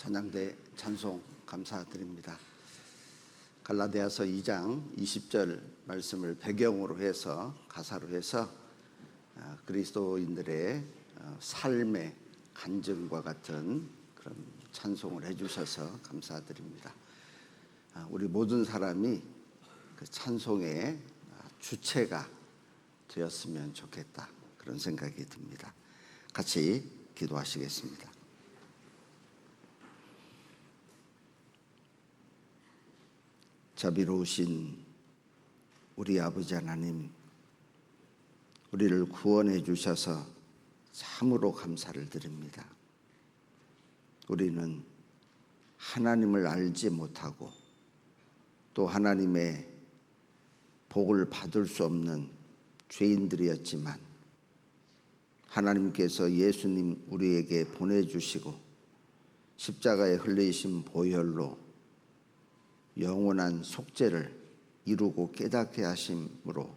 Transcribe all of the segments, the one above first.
찬양대 찬송 감사드립니다. 갈라디아서 2장 20절 말씀을 배경으로 해서 가사로 해서 그리스도인들의 삶의 간증과 같은 그런 찬송을 해주셔서 감사드립니다. 우리 모든 사람이 그 찬송의 주체가 되었으면 좋겠다, 그런 생각이 듭니다. 같이 기도하시겠습니다. 자비로우신 우리 아버지 하나님, 우리를 구원해 주셔서 참으로 감사를 드립니다. 우리는 하나님을 알지 못하고 또 하나님의 복을 받을 수 없는 죄인들이었지만 하나님께서 예수님 우리에게 보내주시고 십자가에 흘리신 보혈로 영원한 속죄를 이루고 깨닫게 하심으로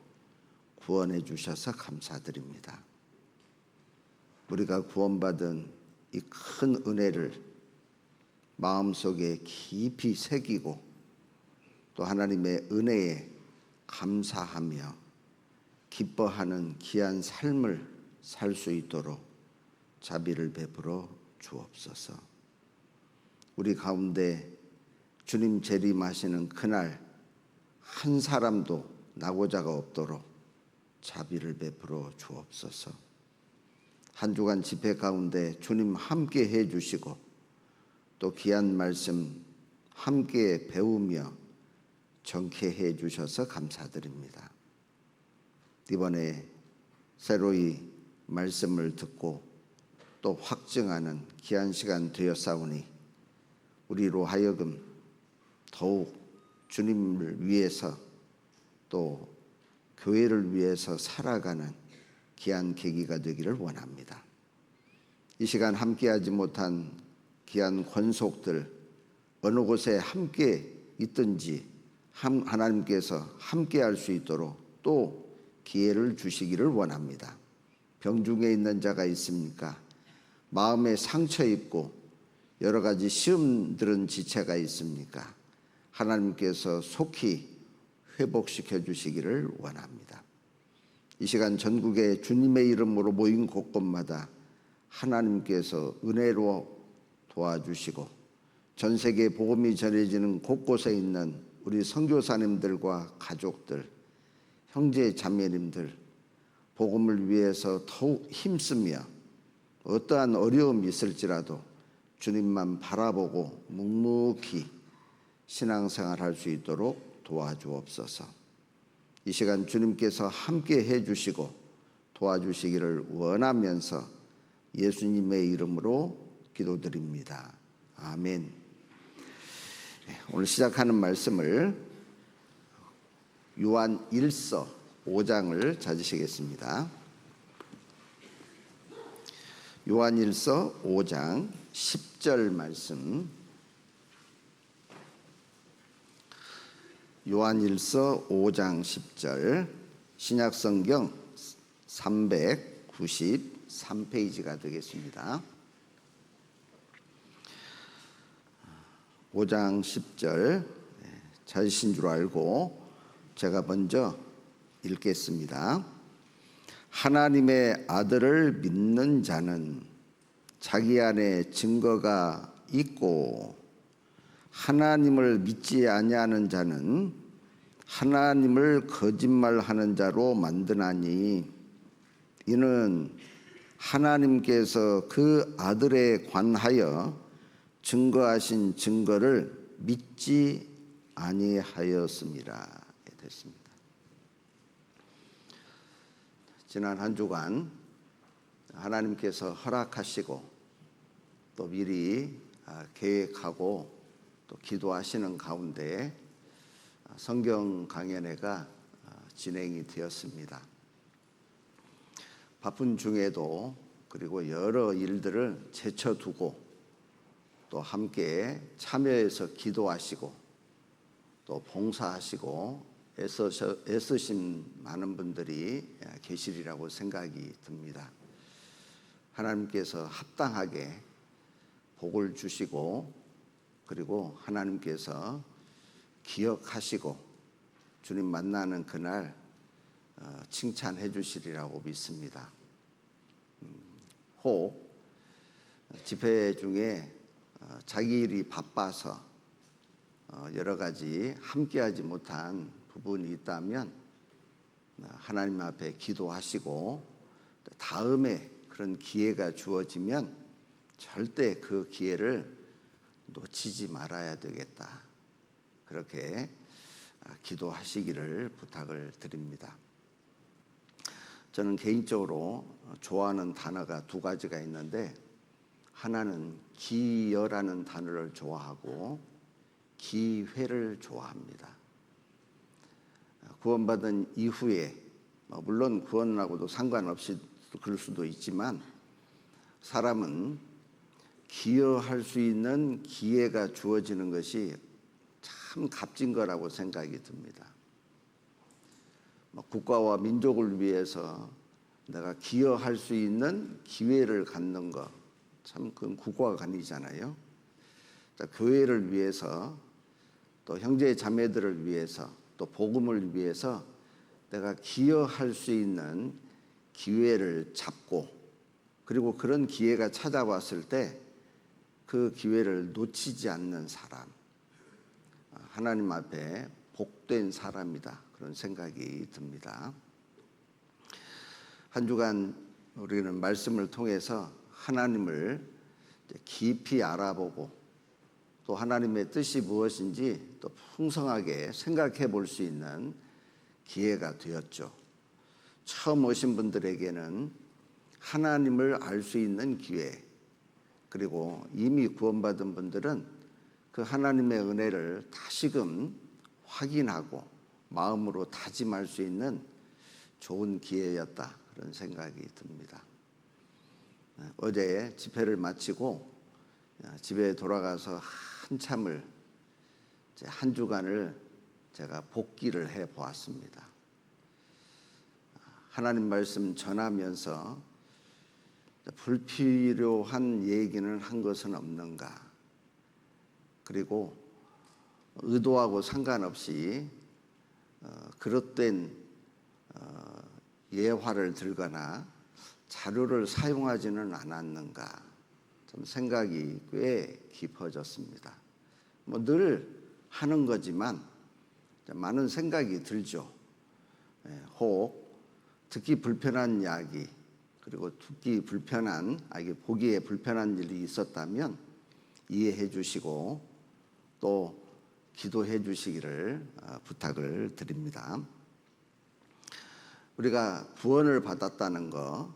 구원해 주셔서 감사드립니다. 우리가 구원받은 이 큰 은혜를 마음속에 깊이 새기고 또 하나님의 은혜에 감사하며 기뻐하는 귀한 삶을 살 수 있도록 자비를 베풀어 주옵소서. 우리 가운데 주님 재림하시는 그날 한 사람도 나고자가 없도록 자비를 베풀어 주옵소서. 한 주간 집회 가운데 주님 함께 해 주시고 또 귀한 말씀 함께 배우며 정케해 주셔서 감사드립니다. 이번에 새로이 말씀을 듣고 또 확증하는 귀한 시간 되었사오니 우리로 하여금 더욱 주님을 위해서 또 교회를 위해서 살아가는 귀한 계기가 되기를 원합니다. 이 시간 함께하지 못한 귀한 권속들 어느 곳에 함께 있든지 하나님께서 함께할 수 있도록 또 기회를 주시기를 원합니다. 병중에 있는 자가 있습니까? 마음에 상처 입고 여러 가지 시험 들은 지체가 있습니까? 하나님께서 속히 회복시켜 주시기를 원합니다. 이 시간 전국에 주님의 이름으로 모인 곳곳마다 하나님께서 은혜로 도와주시고 전 세계 복음이 전해지는 곳곳에 있는 우리 선교사님들과 가족들, 형제 자매님들 복음을 위해서 더욱 힘쓰며 어떠한 어려움이 있을지라도 주님만 바라보고 묵묵히 신앙생활 할 수 있도록 도와주옵소서. 이 시간 주님께서 함께 해주시고 도와주시기를 원하면서 예수님의 이름으로 기도드립니다. 아멘. 오늘 시작하는 말씀을 요한 1서 5장을 찾으시겠습니다. 요한 1서 5장 10절 말씀. 요한일서 5장 10절, 신약성경 393페이지가 되겠습니다. 5장 10절 찾으신 줄 알고 제가 먼저 읽겠습니다. 하나님의 아들을 믿는 자는 자기 안에 증거가 있고 하나님을 믿지 아니하는 자는 하나님을 거짓말하는 자로 만드나니 이는 하나님께서 그 아들에 관하여 증거하신 증거를 믿지 아니하였습니다. 됐습니다. 지난 한 주간 하나님께서 허락하시고 또 미리 계획하고 또 기도하시는 가운데 성경 강연회가 진행이 되었습니다. 바쁜 중에도 그리고 여러 일들을 제쳐두고 또 함께 참여해서 기도하시고 또 봉사하시고 애쓰신 많은 분들이 계시리라고 생각이 듭니다. 하나님께서 합당하게 복을 주시고 그리고 하나님께서 기억하시고 주님 만나는 그날 칭찬해 주시리라고 믿습니다. 혹 집회 중에 자기 일이 바빠서 여러 가지 함께하지 못한 부분이 있다면 하나님 앞에 기도하시고 다음에 그런 기회가 주어지면 절대 그 기회를 놓치지 말아야 되겠다. 그렇게 기도하시기를 부탁을 드립니다. 저는 개인적으로 좋아하는 단어가 두 가지가 있는데 하나는 기여라는 단어를 좋아하고 기회를 좋아합니다. 구원받은 이후에 물론 구원하고도 상관없이 그럴 수도 있지만 사람은 기여할 수 있는 기회가 주어지는 것이 참 값진 거라고 생각이 듭니다. 국가와 민족을 위해서 내가 기여할 수 있는 기회를 갖는 것, 참 그건 국가관이잖아요. 교회를 위해서 또 형제 자매들을 위해서 또 복음을 위해서 내가 기여할 수 있는 기회를 잡고 그리고 그런 기회가 찾아왔을 때 그 기회를 놓치지 않는 사람, 하나님 앞에 복된 사람이다. 그런 생각이 듭니다. 한 주간 우리는 말씀을 통해서 하나님을 깊이 알아보고 또 하나님의 뜻이 무엇인지 또 풍성하게 생각해 볼 수 있는 기회가 되었죠. 처음 오신 분들에게는 하나님을 알 수 있는 기회, 그리고 이미 구원받은 분들은 그 하나님의 은혜를 다시금 확인하고 마음으로 다짐할 수 있는 좋은 기회였다. 그런 생각이 듭니다. 어제 집회를 마치고 집에 돌아가서 한참을 한 주간을 제가 복기를 해 보았습니다. 하나님 말씀 전하면서 불필요한 얘기는 한 것은 없는가, 그리고 의도하고 상관없이 그릇된 예화를 들거나 자료를 사용하지는 않았는가, 좀 생각이 꽤 깊어졌습니다. 늘 하는 거지만 많은 생각이 들죠. 혹 듣기 불편한 이야기, 그리고 보기에 불편한 일이 있었다면 이해해 주시고 또 기도해 주시기를 부탁을 드립니다. 우리가 구원을 받았다는 것,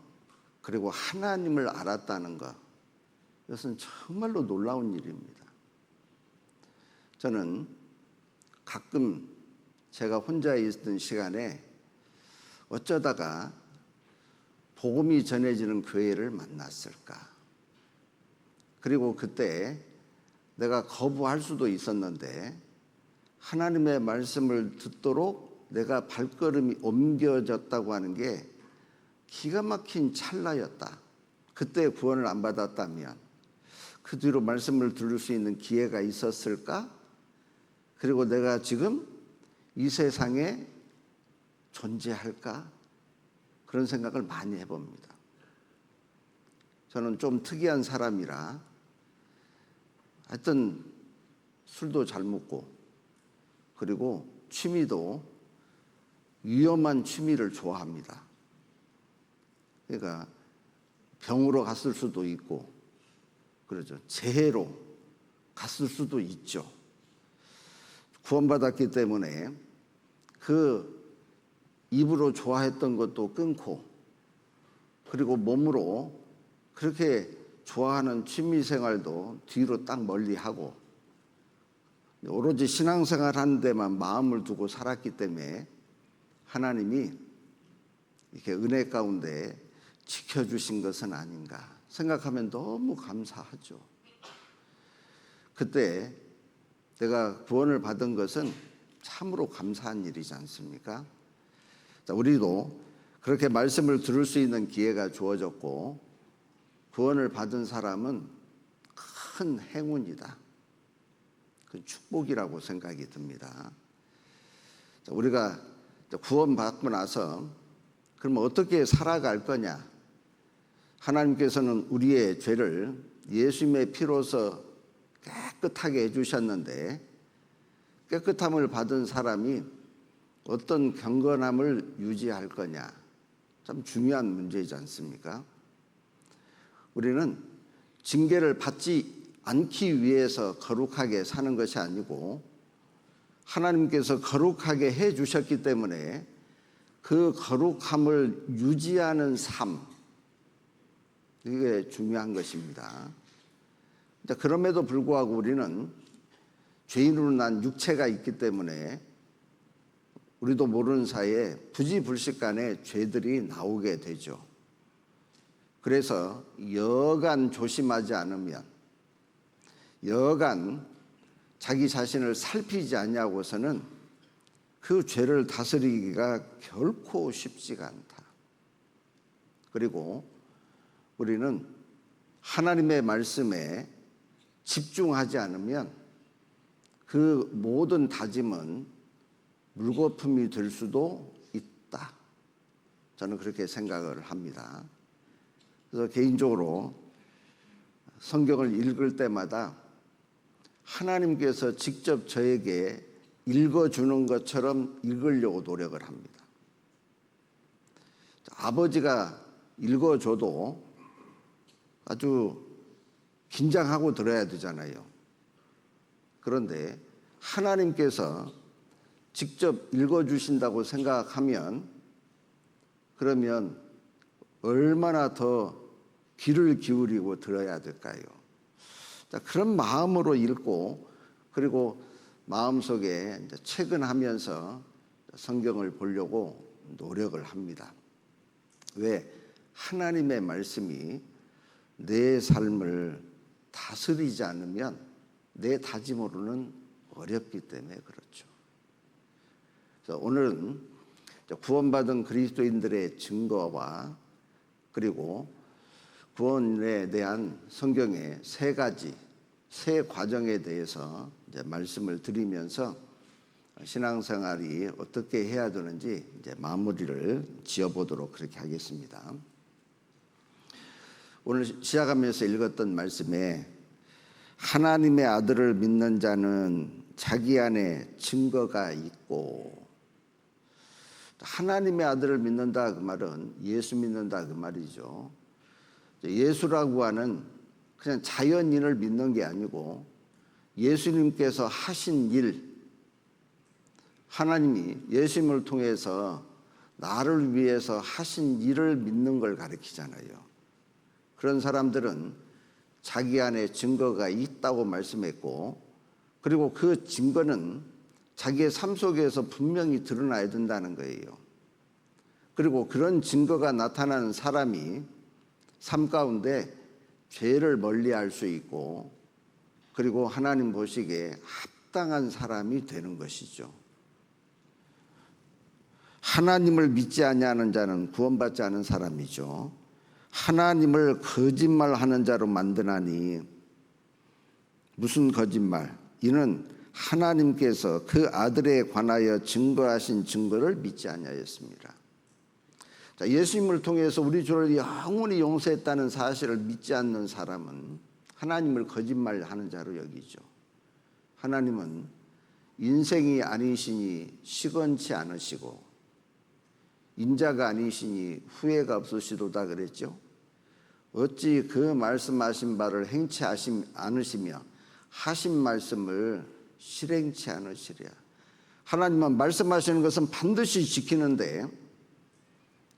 그리고 하나님을 알았다는 것, 이것은 정말로 놀라운 일입니다. 저는 가끔 제가 혼자 있던 시간에 어쩌다가 복음이 전해지는 교회를 만났을까? 그리고 그때 내가 거부할 수도 있었는데 하나님의 말씀을 듣도록 내가 발걸음이 옮겨졌다고 하는 게 기가 막힌 찰나였다. 그때 구원을 안 받았다면 그 뒤로 말씀을 들을 수 있는 기회가 있었을까? 그리고 내가 지금 이 세상에 존재할까? 그런 생각을 많이 해봅니다. 저는 좀 특이한 사람이라 하여튼 술도 잘 먹고 그리고 취미도 위험한 취미를 좋아합니다. 그러니까 병으로 갔을 수도 있고 그러죠. 재해로 갔을 수도 있죠. 구원받았기 때문에 그 입으로 좋아했던 것도 끊고 그리고 몸으로 그렇게 좋아하는 취미생활도 뒤로 딱 멀리하고 오로지 신앙생활 하는 데만 마음을 두고 살았기 때문에 하나님이 이렇게 은혜 가운데 지켜주신 것은 아닌가 생각하면 너무 감사하죠. 그때 내가 구원을 받은 것은 참으로 감사한 일이지 않습니까? 우리도 그렇게 말씀을 들을 수 있는 기회가 주어졌고 구원을 받은 사람은 큰 행운이다. 그 축복이라고 생각이 듭니다. 우리가 구원받고 나서 그러면 어떻게 살아갈 거냐? 하나님께서는 우리의 죄를 예수님의 피로서 깨끗하게 해주셨는데 깨끗함을 받은 사람이 어떤 경건함을 유지할 거냐? 참 중요한 문제이지 않습니까? 우리는 징계를 받지 않기 위해서 거룩하게 사는 것이 아니고 하나님께서 거룩하게 해주셨기 때문에 그 거룩함을 유지하는 삶, 이게 중요한 것입니다. 그럼에도 불구하고 우리는 죄인으로 난 육체가 있기 때문에 우리도 모르는 사이에 부지불식간에 죄들이 나오게 되죠. 그래서 여간 조심하지 않으면, 여간 자기 자신을 살피지 않냐고서는 그 죄를 다스리기가 결코 쉽지가 않다. 그리고 우리는 하나님의 말씀에 집중하지 않으면 그 모든 다짐은 물거품이 될 수도 있다. 저는 그렇게 생각을 합니다. 그래서 개인적으로 성경을 읽을 때마다 하나님께서 직접 저에게 읽어주는 것처럼 읽으려고 노력을 합니다. 아버지가 읽어줘도 아주 긴장하고 들어야 되잖아요. 그런데 하나님께서 직접 읽어주신다고 생각하면 그러면 얼마나 더 귀를 기울이고 들어야 될까요? 그런 마음으로 읽고 그리고 마음속에 이제 채근하면서 성경을 보려고 노력을 합니다. 왜? 하나님의 말씀이 내 삶을 다스리지 않으면 내 다짐으로는 어렵기 때문에 그렇죠. 그래서 오늘은 구원받은 그리스도인들의 증거와 그리고 구원에 대한 성경의 세 가지, 세 과정에 대해서 이제 말씀을 드리면서 신앙생활이 어떻게 해야 되는지 이제 마무리를 지어보도록 그렇게 하겠습니다. 오늘 시작하면서 읽었던 말씀에 하나님의 아들을 믿는 자는 자기 안에 증거가 있고, 하나님의 아들을 믿는다 그 말은 예수 믿는다 그 말이죠. 예수라고 하는 그냥 자연인을 믿는 게 아니고 예수님께서 하신 일, 하나님이 예수님을 통해서 나를 위해서 하신 일을 믿는 걸 가리키잖아요. 그런 사람들은 자기 안에 증거가 있다고 말씀했고, 그리고 그 증거는 자기의 삶 속에서 분명히 드러나야 된다는 거예요. 그리고 그런 증거가 나타나는 사람이 삶 가운데 죄를 멀리할 수 있고, 그리고 하나님 보시기에 합당한 사람이 되는 것이죠. 하나님을 믿지 아니하는 자는 구원받지 않은 사람이죠. 하나님을 거짓말하는 자로 만드나니, 무슨 거짓말? 이는 하나님께서 그 아들에 관하여 증거하신 증거를 믿지 아니하였습니다. 자, 예수님을 통해서 우리 죄를 영원히 용서했다는 사실을 믿지 않는 사람은 하나님을 거짓말하는 자로 여기죠. 하나님은 인생이 아니시니 시건치 않으시고 인자가 아니시니 후회가 없으시도다 그랬죠. 어찌 그 말씀하신 바를 행치 않으시며 하신 말씀을 실행치 않으시랴. 하나님은 말씀하시는 것은 반드시 지키는데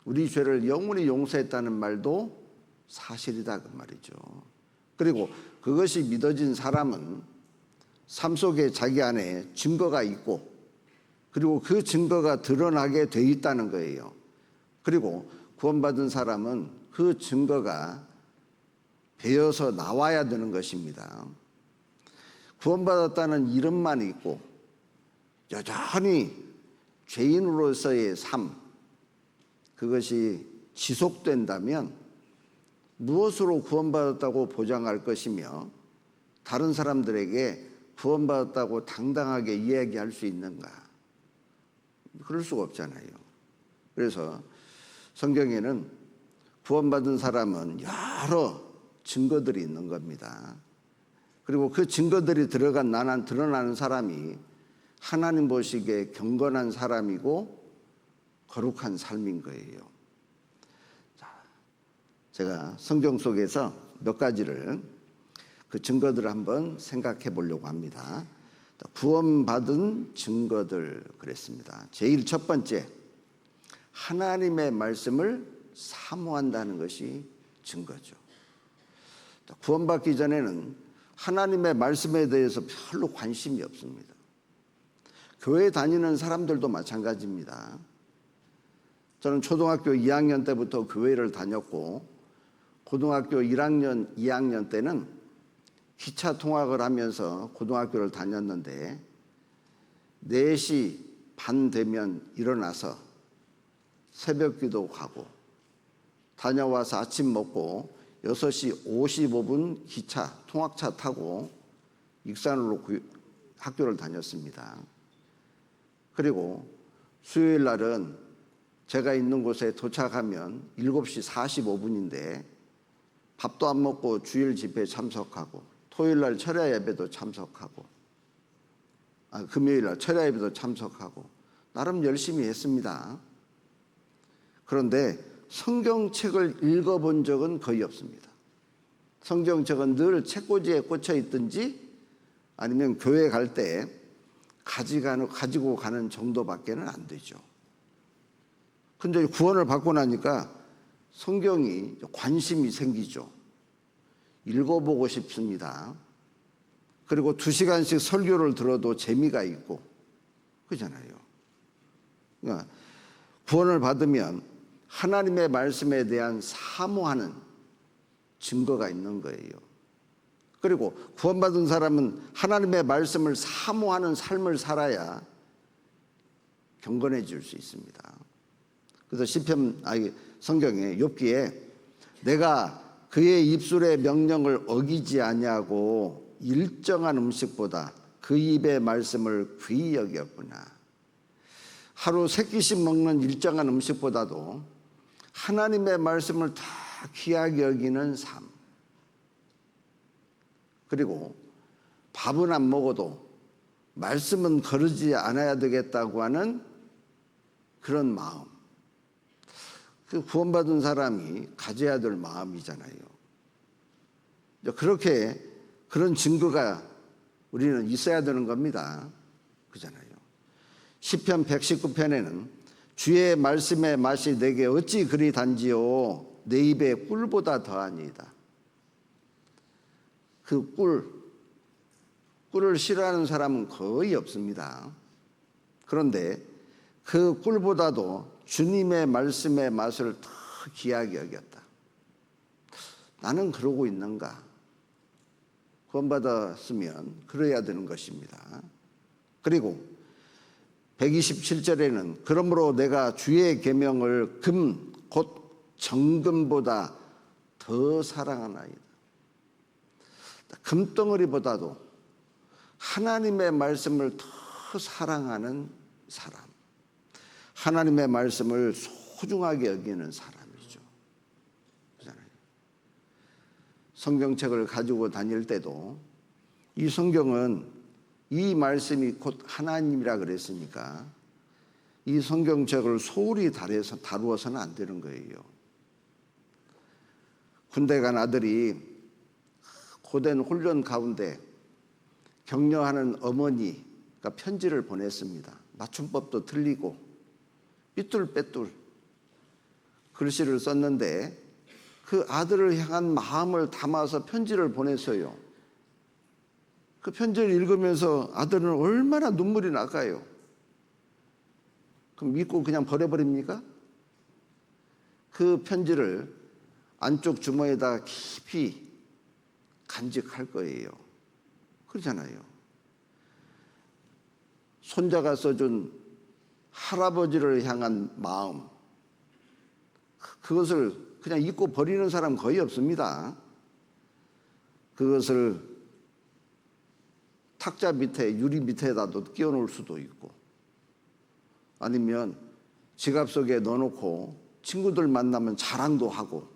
우리 죄를 영원히 용서했다는 말도 사실이다 그 말이죠. 그리고 그것이 믿어진 사람은 삶 속에 자기 안에 증거가 있고, 그리고 그 증거가 드러나게 돼 있다는 거예요. 그리고 구원받은 사람은 그 증거가 배어서 나와야 되는 것입니다. 구원받았다는 이름만 있고 여전히 죄인으로서의 삶, 그것이 지속된다면 무엇으로 구원받았다고 보장할 것이며 다른 사람들에게 구원받았다고 당당하게 이야기할 수 있는가? 그럴 수가 없잖아요. 그래서 성경에는 구원받은 사람은 여러 증거들이 있는 겁니다. 그리고 그 증거들이 드러나는 사람이 하나님 보시기에 경건한 사람이고 거룩한 삶인 거예요. 자, 제가 성경 속에서 몇 가지를 그 증거들을 한번 생각해 보려고 합니다. 구원받은 증거들 그랬습니다. 제일 첫 번째, 하나님의 말씀을 사모한다는 것이 증거죠. 구원받기 전에는 하나님의 말씀에 대해서 별로 관심이 없습니다. 교회 다니는 사람들도 마찬가지입니다. 저는 초등학교 2학년 때부터 교회를 다녔고 고등학교 1학년, 2학년 때는 기차 통학을 하면서 고등학교를 다녔는데 4시 반 되면 일어나서 새벽기도 가고 다녀와서 아침 먹고 6시 55분 기차, 통학차 타고 익산으로 학교를 다녔습니다. 그리고 수요일 날은 제가 있는 곳에 도착하면 7시 45분인데 밥도 안 먹고 주일 집회에 참석하고 토요일 날 철야 예배도 참석하고 금요일 날 철야 예배도 참석하고 나름 열심히 했습니다. 그런데 성경책을 읽어본 적은 거의 없습니다. 성경책은 늘 책꽂이에 꽂혀 있든지 아니면 교회 갈 때 가지고 가는 정도밖에는 안 되죠. 근데 구원을 받고 나니까 성경이 관심이 생기죠. 읽어보고 싶습니다. 그리고 2시간씩 설교를 들어도 재미가 있고 그렇잖아요. 그러니까 구원을 받으면 하나님의 말씀에 대한 사모하는 증거가 있는 거예요. 그리고 구원받은 사람은 하나님의 말씀을 사모하는 삶을 살아야 경건해질 수 있습니다. 그래서 성경에 욥기에 내가 그의 입술의 명령을 어기지 아니하고 일정한 음식보다 그 입의 말씀을 귀히 여겼구나. 하루 3끼씩 먹는 일정한 음식보다도 하나님의 말씀을 더 귀하게 여기는 삶. 그리고 밥은 안 먹어도 말씀은 거르지 않아야 되겠다고 하는 그런 마음. 그 구원받은 사람이 가져야 될 마음이잖아요. 그렇게 그런 증거가 우리는 있어야 되는 겁니다. 그잖아요. 시편 119편에는 주의 말씀의 맛이 내게 어찌 그리 단지요 내 입에 꿀보다 더하니이다. 그 꿀을 싫어하는 사람은 거의 없습니다. 그런데 그 꿀보다도 주님의 말씀의 맛을 더 귀하게 여겼다. 나는 그러고 있는가? 구원받았으면 그래야 되는 것입니다. 그리고 127절에는 그러므로 내가 주의 계명을 금 곧 정금보다 더 사랑하나이다. 금덩어리보다도 하나님의 말씀을 더 사랑하는 사람, 하나님의 말씀을 소중하게 여기는 사람이죠. 그렇잖아요. 성경책을 가지고 다닐 때도 이 성경은 이 말씀이 곧 하나님이라 그랬으니까 이 성경책을 소홀히 다루어서는 안 되는 거예요. 군대 간 아들이 고된 훈련 가운데 격려하는 어머니가 편지를 보냈습니다. 맞춤법도 틀리고 삐뚤빼뚤 글씨를 썼는데 그 아들을 향한 마음을 담아서 편지를 보냈어요. 그 편지를 읽으면서 아들은 얼마나 눈물이 나가요. 그럼 믿고 그냥 버려버립니까? 그 편지를 안쪽 주머니에다 깊이 간직할 거예요. 그렇잖아요. 손자가 써준 할아버지를 향한 마음, 그것을 그냥 잊고 버리는 사람 거의 없습니다. 그것을 탁자 밑에 유리 밑에다도 끼워 놓을 수도 있고, 아니면 지갑 속에 넣어놓고 친구들 만나면 자랑도 하고,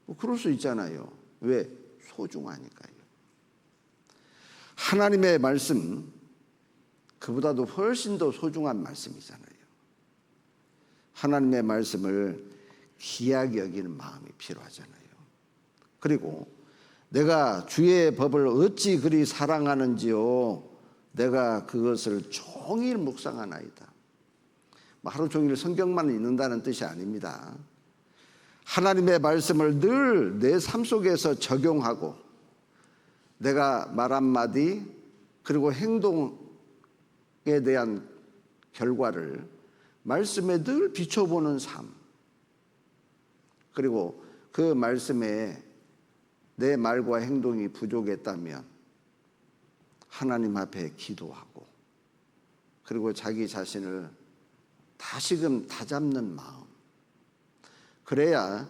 뭐 그럴 수 있잖아요. 왜? 소중하니까요. 하나님의 말씀, 그보다도 훨씬 더 소중한 말씀이잖아요. 하나님의 말씀을 귀하게 여기는 마음이 필요하잖아요. 그리고 내가 주의 법을 어찌 그리 사랑하는지요, 내가 그것을 종일 묵상하나이다. 하루 종일 성경만 읽는다는 뜻이 아닙니다. 하나님의 말씀을 늘 내 삶 속에서 적용하고, 내가 말 한마디 그리고 행동에 대한 결과를 말씀에 늘 비춰보는 삶, 그리고 그 말씀에 내 말과 행동이 부족했다면 하나님 앞에 기도하고, 그리고 자기 자신을 다시금 다잡는 마음, 그래야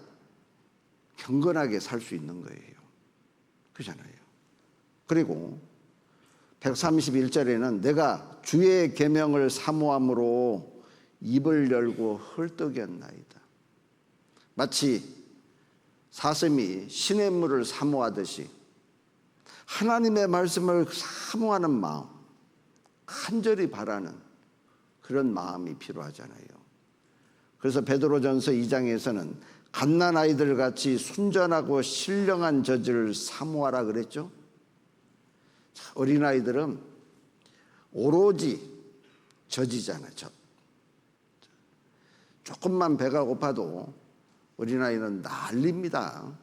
경건하게 살 수 있는 거예요. 그렇잖아요. 그리고 131절에는 내가 주의 계명을 사모함으로 입을 열고 헐떡였나이다. 마치 사슴이 시냇물을 사모하듯이 하나님의 말씀을 사모하는 마음, 간절히 바라는 그런 마음이 필요하잖아요. 그래서 베드로전서 2장에서는 갓난아이들 같이 순전하고 신령한 젖을 사모하라 그랬죠. 어린아이들은 오로지 젖이잖아요. 젖. 조금만 배가 고파도 어린아이는 난립니다.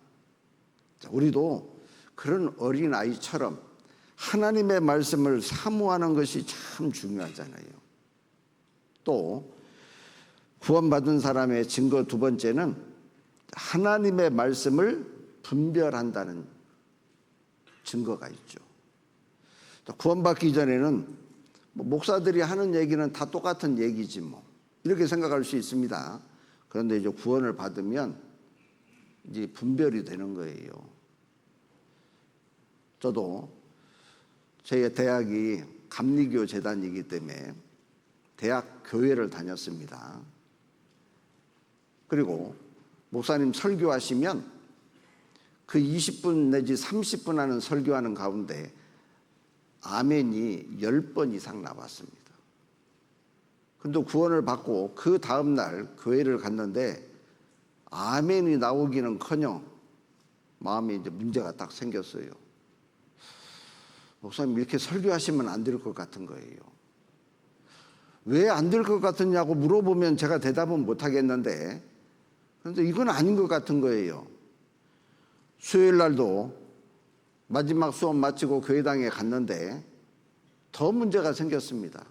우리도 그런 어린아이처럼 하나님의 말씀을 사모하는 것이 참 중요하잖아요. 또 구원받은 사람의 증거 두 번째는 하나님의 말씀을 분별한다는 증거가 있죠. 구원받기 전에는 목사들이 하는 얘기는 다 똑같은 얘기지 뭐, 이렇게 생각할 수 있습니다. 그런데 이제 구원을 받으면 이제 분별이 되는 거예요. 저도 저희 대학이 감리교 재단이기 때문에 대학 교회를 다녔습니다. 그리고 목사님 설교하시면 그 20분 내지 30분 하는 설교하는 가운데 아멘이 10번 이상 나왔습니다. 근데 구원을 받고 그 다음날 교회를 갔는데 아멘이 나오기는커녕 마음에 이제 문제가 딱 생겼어요. 목사님 이렇게 설교하시면 안 될 것 같은 거예요. 왜 안 될 것 같으냐고 물어보면 제가 대답은 못 하겠는데, 그런데 이건 아닌 것 같은 거예요. 수요일 날도 마지막 수업 마치고 교회당에 갔는데 더 문제가 생겼습니다.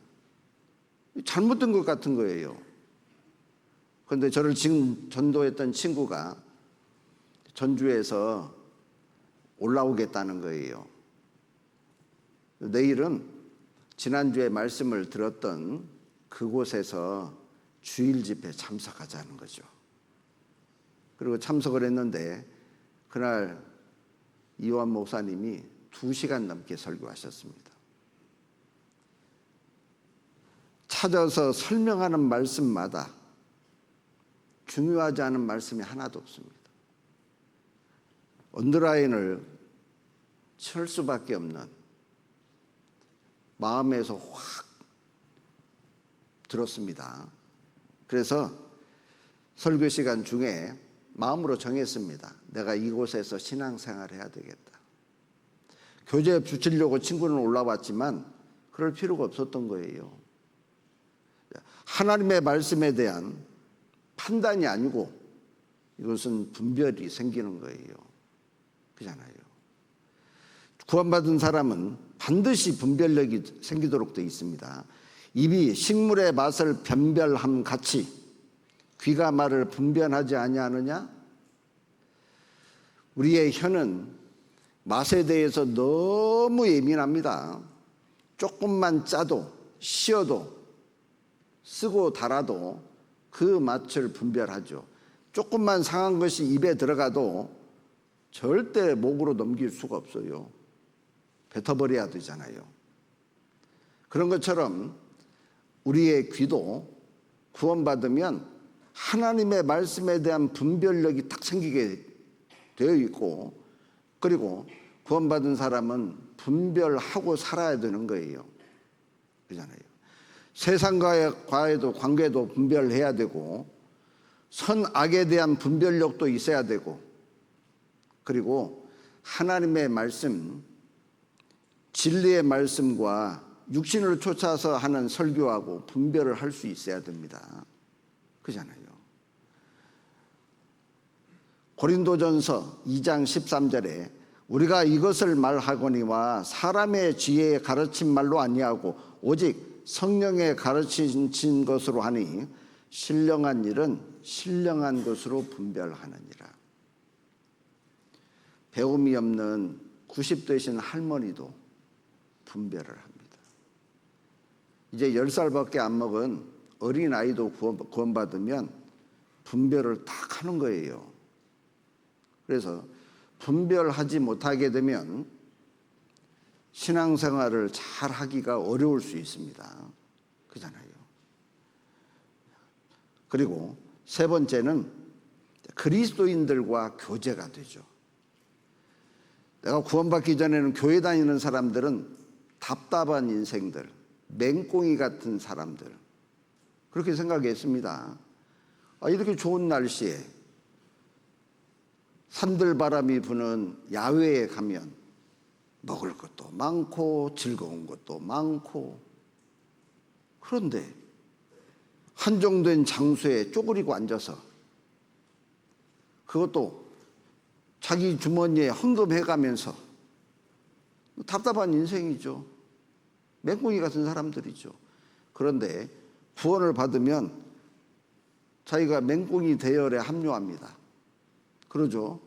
잘못된 것 같은 거예요. 그런데 저를 지금 전도했던 친구가 전주에서 올라오겠다는 거예요. 내일은 지난주에 말씀을 들었던 그곳에서 주일 집회 참석하자는 거죠. 그리고 참석을 했는데 그날 이완 목사님이 2시간 넘게 설교하셨습니다. 찾아서 설명하는 말씀마다 중요하지 않은 말씀이 하나도 없습니다. 언더라인을 칠 수밖에 없는, 마음에서 확 들었습니다. 그래서 설교 시간 중에 마음으로 정했습니다. 내가 이곳에서 신앙생활을 해야 되겠다. 교재 붙이려고 친구는 올라왔지만 그럴 필요가 없었던 거예요. 하나님의 말씀에 대한 판단이 아니고 이것은 분별이 생기는 거예요. 그렇잖아요. 구원받은 사람은 반드시 분별력이 생기도록 되어 있습니다. 입이 식물의 맛을 변별함 같이 귀가 말을 분별하지 아니하느냐? 우리의 혀는 맛에 대해서 너무 예민합니다. 조금만 짜도 씌어도 쓰고 달아도 그 맛을 분별하죠. 조금만 상한 것이 입에 들어가도 절대 목으로 넘길 수가 없어요. 뱉어버려야 되잖아요. 그런 것처럼 우리의 귀도 구원받으면 하나님의 말씀에 대한 분별력이 딱 생기게 되어 있고, 그리고 구원받은 사람은 분별하고 살아야 되는 거예요. 그렇잖아요. 세상과의 관계도 분별해야 되고, 선악에 대한 분별력도 있어야 되고, 그리고 하나님의 말씀, 진리의 말씀과 육신을 쫓아서 하는 설교하고 분별을 할 수 있어야 됩니다. 그렇잖아요. 고린도전서 2장 13절에 우리가 이것을 말하거니와 사람의 지혜의 가르친 말로 아니하고 오직 성령의 가르친 것으로 하니 신령한 일은 신령한 것으로 분별하느니라. 배움이 없는 90 되신 할머니도 분별을 합니다. 이제 10살밖에 안 먹은 어린아이도 구원받으면 분별을 딱 하는 거예요. 그래서 분별하지 못하게 되면 신앙생활을 잘 하기가 어려울 수 있습니다. 그렇잖아요. 그리고 세 번째는 그리스도인들과 교제가 되죠. 내가 구원받기 전에는 교회 다니는 사람들은 답답한 인생들, 맹꽁이 같은 사람들, 그렇게 생각했습니다. 이렇게 좋은 날씨에 산들바람이 부는 야외에 가면 먹을 것도 많고 즐거운 것도 많고, 그런데 한정된 장소에 쪼그리고 앉아서 그것도 자기 주머니에 헌금해가면서 답답한 인생이죠. 맹꽁이 같은 사람들이죠. 그런데 구원을 받으면 자기가 맹꽁이 대열에 합류합니다. 그러죠.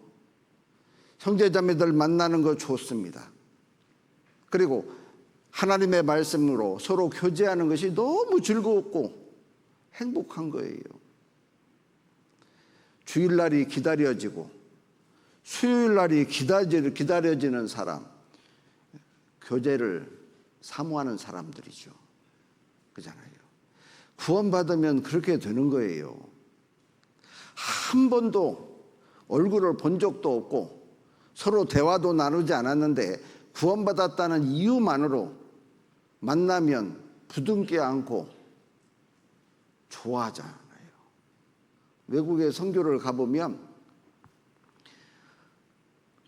형제자매들 만나는 거 좋습니다. 그리고 하나님의 말씀으로 서로 교제하는 것이 너무 즐거웠고 행복한 거예요. 주일날이 기다려지고 수요일날이 기다려지는 사람, 교제를 사모하는 사람들이죠. 그렇잖아요. 구원받으면 그렇게 되는 거예요. 한 번도 얼굴을 본 적도 없고 서로 대화도 나누지 않았는데 구원받았다는 이유만으로 만나면 부둥켜 안고 좋아하잖아요. 외국에 선교를 가보면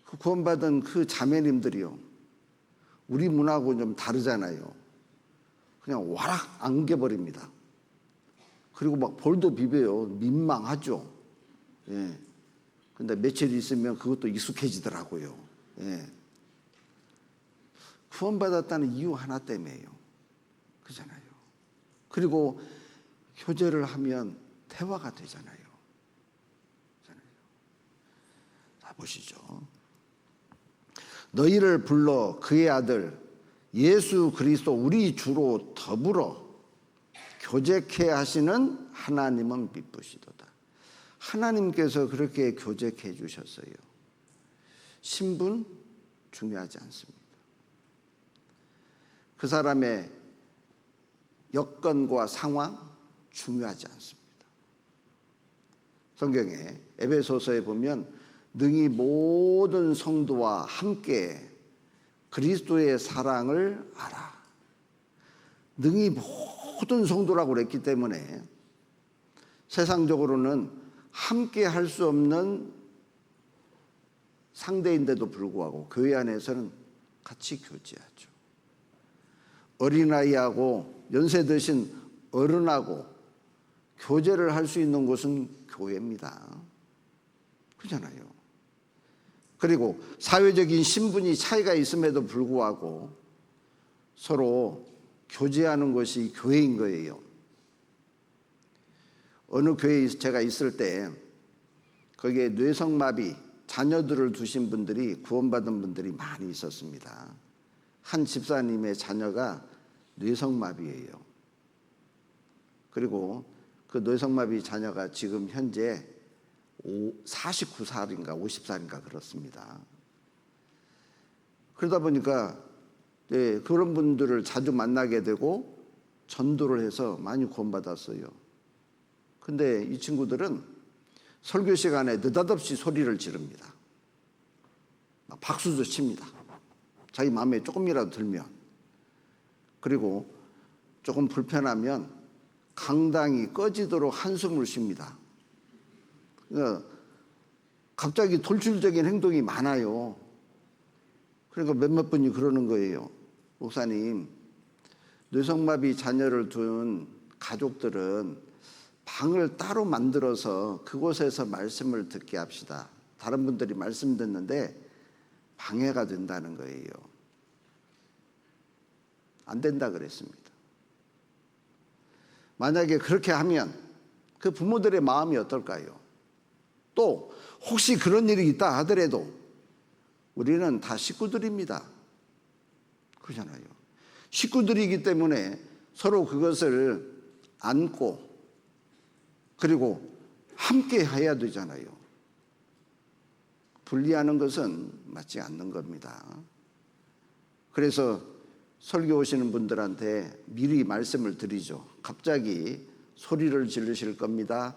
그 구원받은 그 자매님들이요, 우리 문화하고 좀 다르잖아요. 그냥 와락 안겨버립니다. 그리고 막 볼도 비벼요. 민망하죠. 예. 근데 며칠 있으면 그것도 익숙해지더라고요. 예. 구원받았다는 이유 하나 때문에요. 그잖아요. 그리고 교제를 하면 대화가 되잖아요. 자, 보시죠. 너희를 불러 그의 아들 예수 그리스도 우리 주로 더불어 교제케 하시는 하나님은 기쁘시도다. 하나님께서 그렇게 교제케 해주셨어요. 신분 중요하지 않습니다. 그 사람의 여건과 상황 중요하지 않습니다. 성경에 에베소서에 보면 능히 모든 성도와 함께 그리스도의 사랑을 알아. 능히 모든 성도라고 그랬기 때문에 세상적으로는 함께 할 수 없는 상대인데도 불구하고 교회 안에서는 같이 교제하죠. 어린아이하고 연세 드신 어른하고 교제를 할 수 있는 곳은 교회입니다. 그렇잖아요. 그리고 사회적인 신분이 차이가 있음에도 불구하고 서로 교제하는 것이 교회인 거예요. 어느 교회에 제가 있을 때 거기에 뇌성마비 자녀들을 두신 분들이, 구원받은 분들이 많이 있었습니다. 한 집사님의 자녀가 뇌성마비예요. 그리고 그 뇌성마비 자녀가 지금 현재 49살인가 50살인가 그렇습니다. 그러다 보니까 네, 그런 분들을 자주 만나게 되고 전도를 해서 많이 구원받았어요. 근데 이 친구들은 설교 시간에 느닷없이 소리를 지릅니다. 막 박수도 칩니다. 자기 마음에 조금이라도 들면. 그리고 조금 불편하면 강당이 꺼지도록 한숨을 쉽니다. 그러니까 갑자기 돌출적인 행동이 많아요. 그러니까 몇몇 분이 그러는 거예요. 목사님, 뇌성마비 자녀를 둔 가족들은 방을 따로 만들어서 그곳에서 말씀을 듣게 합시다. 다른 분들이 말씀 듣는데 방해가 된다는 거예요. 안 된다 그랬습니다. 만약에 그렇게 하면 그 부모들의 마음이 어떨까요? 또 혹시 그런 일이 있다 하더라도 우리는 다 식구들입니다. 그렇잖아요. 식구들이기 때문에 서로 그것을 안고 그리고 함께 해야 되잖아요. 분리하는 것은 맞지 않는 겁니다. 그래서 설교 오시는 분들한테 미리 말씀을 드리죠. 갑자기 소리를 지르실 겁니다.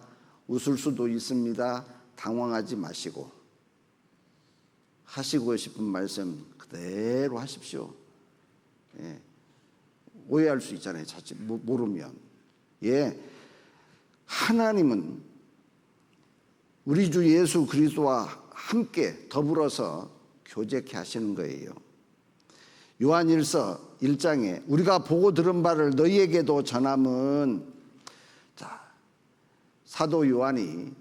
웃을 수도 있습니다. 당황하지 마시고 하시고 싶은 말씀 그대로 하십시오. 예. 오해할 수 있잖아요. 자칫 모르면. 예. 하나님은 우리 주 예수 그리스도와 함께 더불어서 교제케 하시는 거예요. 요한일서 1장에 우리가 보고 들은 바를 너희에게도 전함은, 자, 사도 요한이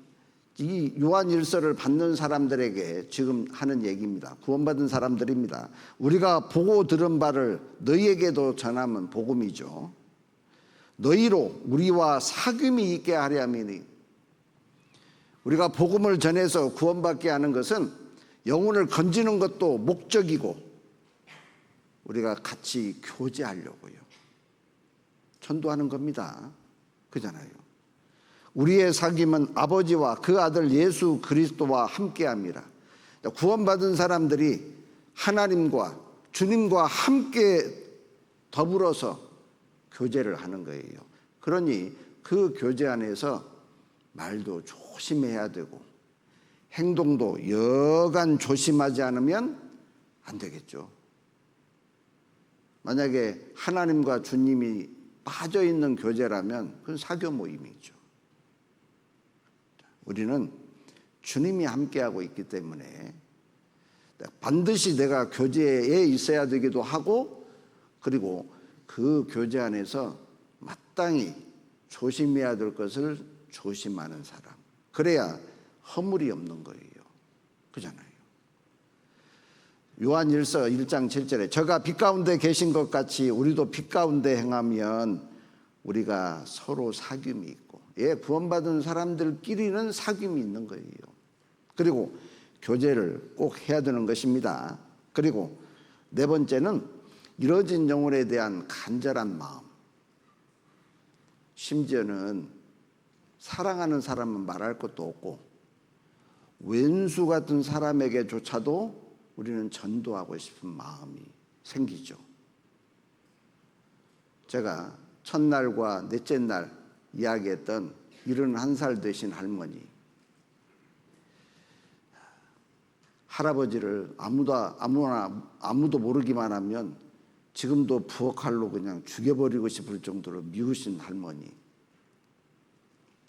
이 요한일서를 받는 사람들에게 지금 하는 얘기입니다. 구원받은 사람들입니다. 우리가 보고 들은 바를 너희에게도 전함은 복음이죠. 너희로 우리와 사귐이 있게 하려 함이니, 우리가 복음을 전해서 구원받게 하는 것은 영혼을 건지는 것도 목적이고 우리가 같이 교제하려고요. 전도하는 겁니다. 그잖아요. 우리의 사귐은 아버지와 그 아들 예수 그리스도와 함께함이라. 구원받은 사람들이 하나님과 주님과 함께 더불어서 교제를 하는 거예요. 그러니 그 교제 안에서 말도 조심해야 되고 행동도 여간 조심하지 않으면 안 되겠죠. 만약에 하나님과 주님이 빠져있는 교제라면 그건 사교 모임이죠. 우리는 주님이 함께하고 있기 때문에 반드시 내가 교제에 있어야 되기도 하고, 그리고 그 교제 안에서 마땅히 조심해야 될 것을 조심하는 사람, 그래야 허물이 없는 거예요. 그잖아요. 요한일서 1장 7절에 저가 빛 가운데 계신 것 같이 우리도 빛 가운데 행하면 우리가 서로 사귐이 있고, 예, 구원받은 사람들끼리는 사귐이 있는 거예요. 그리고 교제를 꼭 해야 되는 것입니다. 그리고 네 번째는 이뤄진 영혼에 대한 간절한 마음. 심지어는 사랑하는 사람은 말할 것도 없고 왼수 같은 사람에게조차도 우리는 전도하고 싶은 마음이 생기죠. 제가 첫날과 넷째 날 이야기했던 71살 되신 할머니, 할아버지를 아무도 모르기만 하면 지금도 부엌칼로 그냥 죽여버리고 싶을 정도로 미우신 할머니,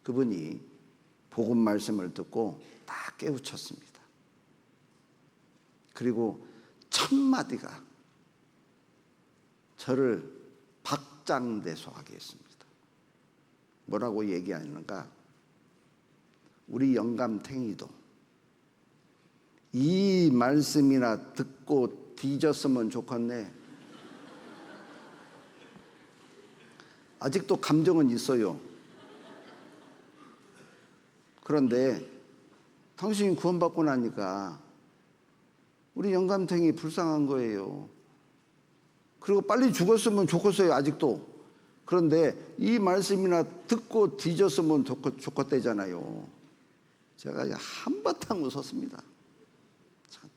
그분이 복음 말씀을 듣고 다 깨우쳤습니다. 그리고 첫 마디가 저를 박장대소하게 했습니다. 뭐라고 얘기하는가? 우리 영감탱이도 이 말씀이나 듣고 뒤졌으면 좋겠네. 아직도 감정은 있어요. 그런데 당신이 구원받고 나니까 우리 영감탱이 불쌍한 거예요. 그리고 빨리 죽었으면 좋겠어요. 아직도. 그런데 이 말씀이나 듣고 뒤졌으면 좋겠대잖아요. 제가 한바탕 웃었습니다. 참,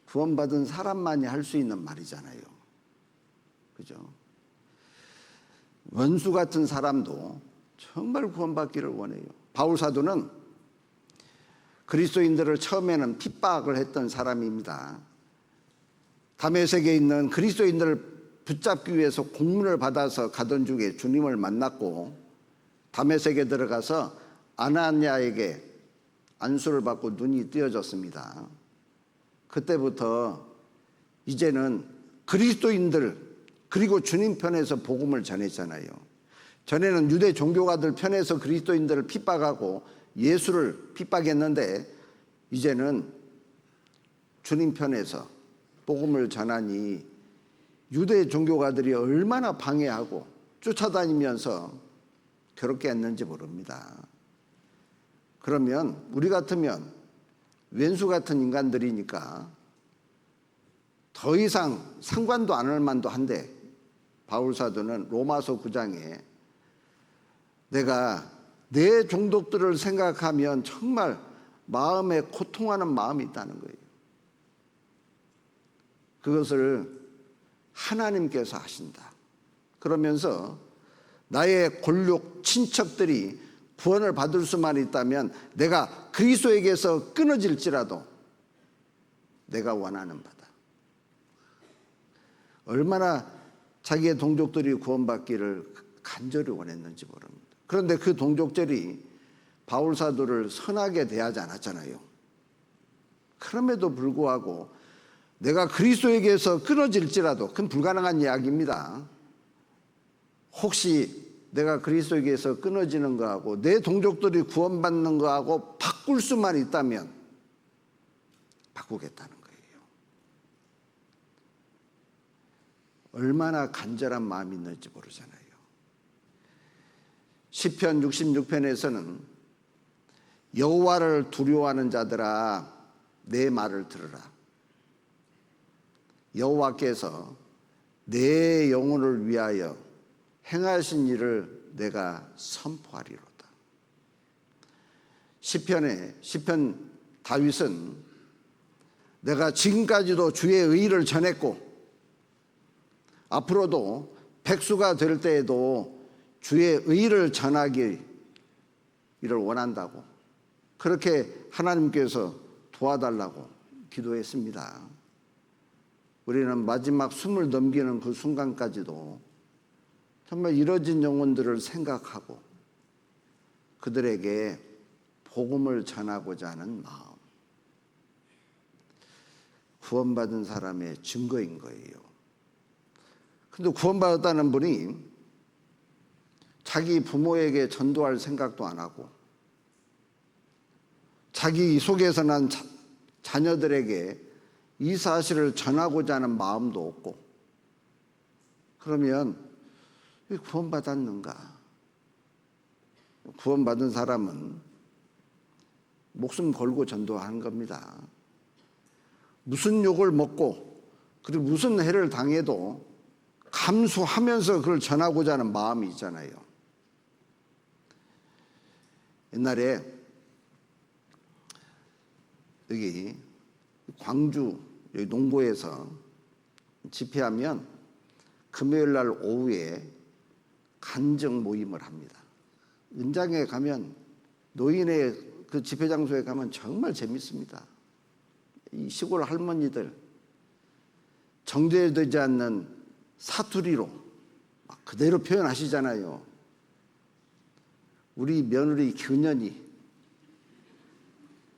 구원받은 사람만이 할 수 있는 말이잖아요. 그죠? 원수 같은 사람도 정말 구원받기를 원해요. 바울 사도는 그리스도인들을 처음에는 핍박을 했던 사람입니다. 다메섹에 있는 그리스도인들을 붙잡기 위해서 공문을 받아서 가던 중에 주님을 만났고, 다메섹에 들어가서 아나니아에게 안수를 받고 눈이 띄어졌습니다. 그때부터 이제는 그리스도인들 그리고 주님 편에서 복음을 전했잖아요. 전에는 유대 종교가들 편에서 그리스도인들을 핍박하고 예수를 핍박했는데, 이제는 주님 편에서 복음을 전하니 유대 종교가들이 얼마나 방해하고 쫓아다니면서 괴롭게 했는지 모릅니다. 그러면 우리 같으면 왼수 같은 인간들이니까 더 이상 상관도 안 할 만도 한데, 바울 사도는 로마서 9장에 내가 내 종족들을 생각하면 정말 마음에 고통하는 마음이 있다는 거예요. 그것을 하나님께서 하신다. 그러면서 나의 골육 친척들이 구원을 받을 수만 있다면 내가 그리스도에게서 끊어질지라도 내가 원하는 바다. 얼마나 자기의 동족들이 구원받기를 간절히 원했는지 모릅니다. 그런데 그 동족들이 바울 사도를 선하게 대하지 않았잖아요. 그럼에도 불구하고 내가 그리스도에게서 끊어질지라도, 그건 불가능한 이야기입니다. 혹시 내가 그리스도에게서 끊어지는 거하고 내 동족들이 구원받는 거하고 바꿀 수만 있다면 바꾸겠다는 거예요. 얼마나 간절한 마음이 있는지 모르잖아요. 시편 66편에서는 여호와를 두려워하는 자들아 내 말을 들으라. 여호와께서 내 영혼을 위하여 행하신 일을 내가 선포하리로다. 시편 다윗은 내가 지금까지도 주의 의를 전했고 앞으로도 백수가 될 때에도 주의 의를 전하기를 원한다고, 그렇게 하나님께서 도와달라고 기도했습니다. 우리는 마지막 숨을 넘기는 그 순간까지도 정말 이뤄진 영혼들을 생각하고 그들에게 복음을 전하고자 하는 마음, 구원받은 사람의 증거인 거예요. 근데 구원받았다는 분이 자기 부모에게 전도할 생각도 안 하고 자기 속에서 난 자녀들에게 이 사실을 전하고자 하는 마음도 없고, 그러면 왜 구원받았는가? 구원받은 사람은 목숨 걸고 전도하는 겁니다. 무슨 욕을 먹고 그리고 무슨 해를 당해도 감수하면서 그걸 전하고자 하는 마음이 있잖아요. 옛날에 여기 광주 여기 농고에서 집회하면 금요일 날 오후에 간증 모임을 합니다. 은장에 가면, 노인의 그 집회 장소에 가면 정말 재밌습니다. 이 시골 할머니들 정제되지 않는 사투리로 막 그대로 표현하시잖아요. 우리 며느리 그년이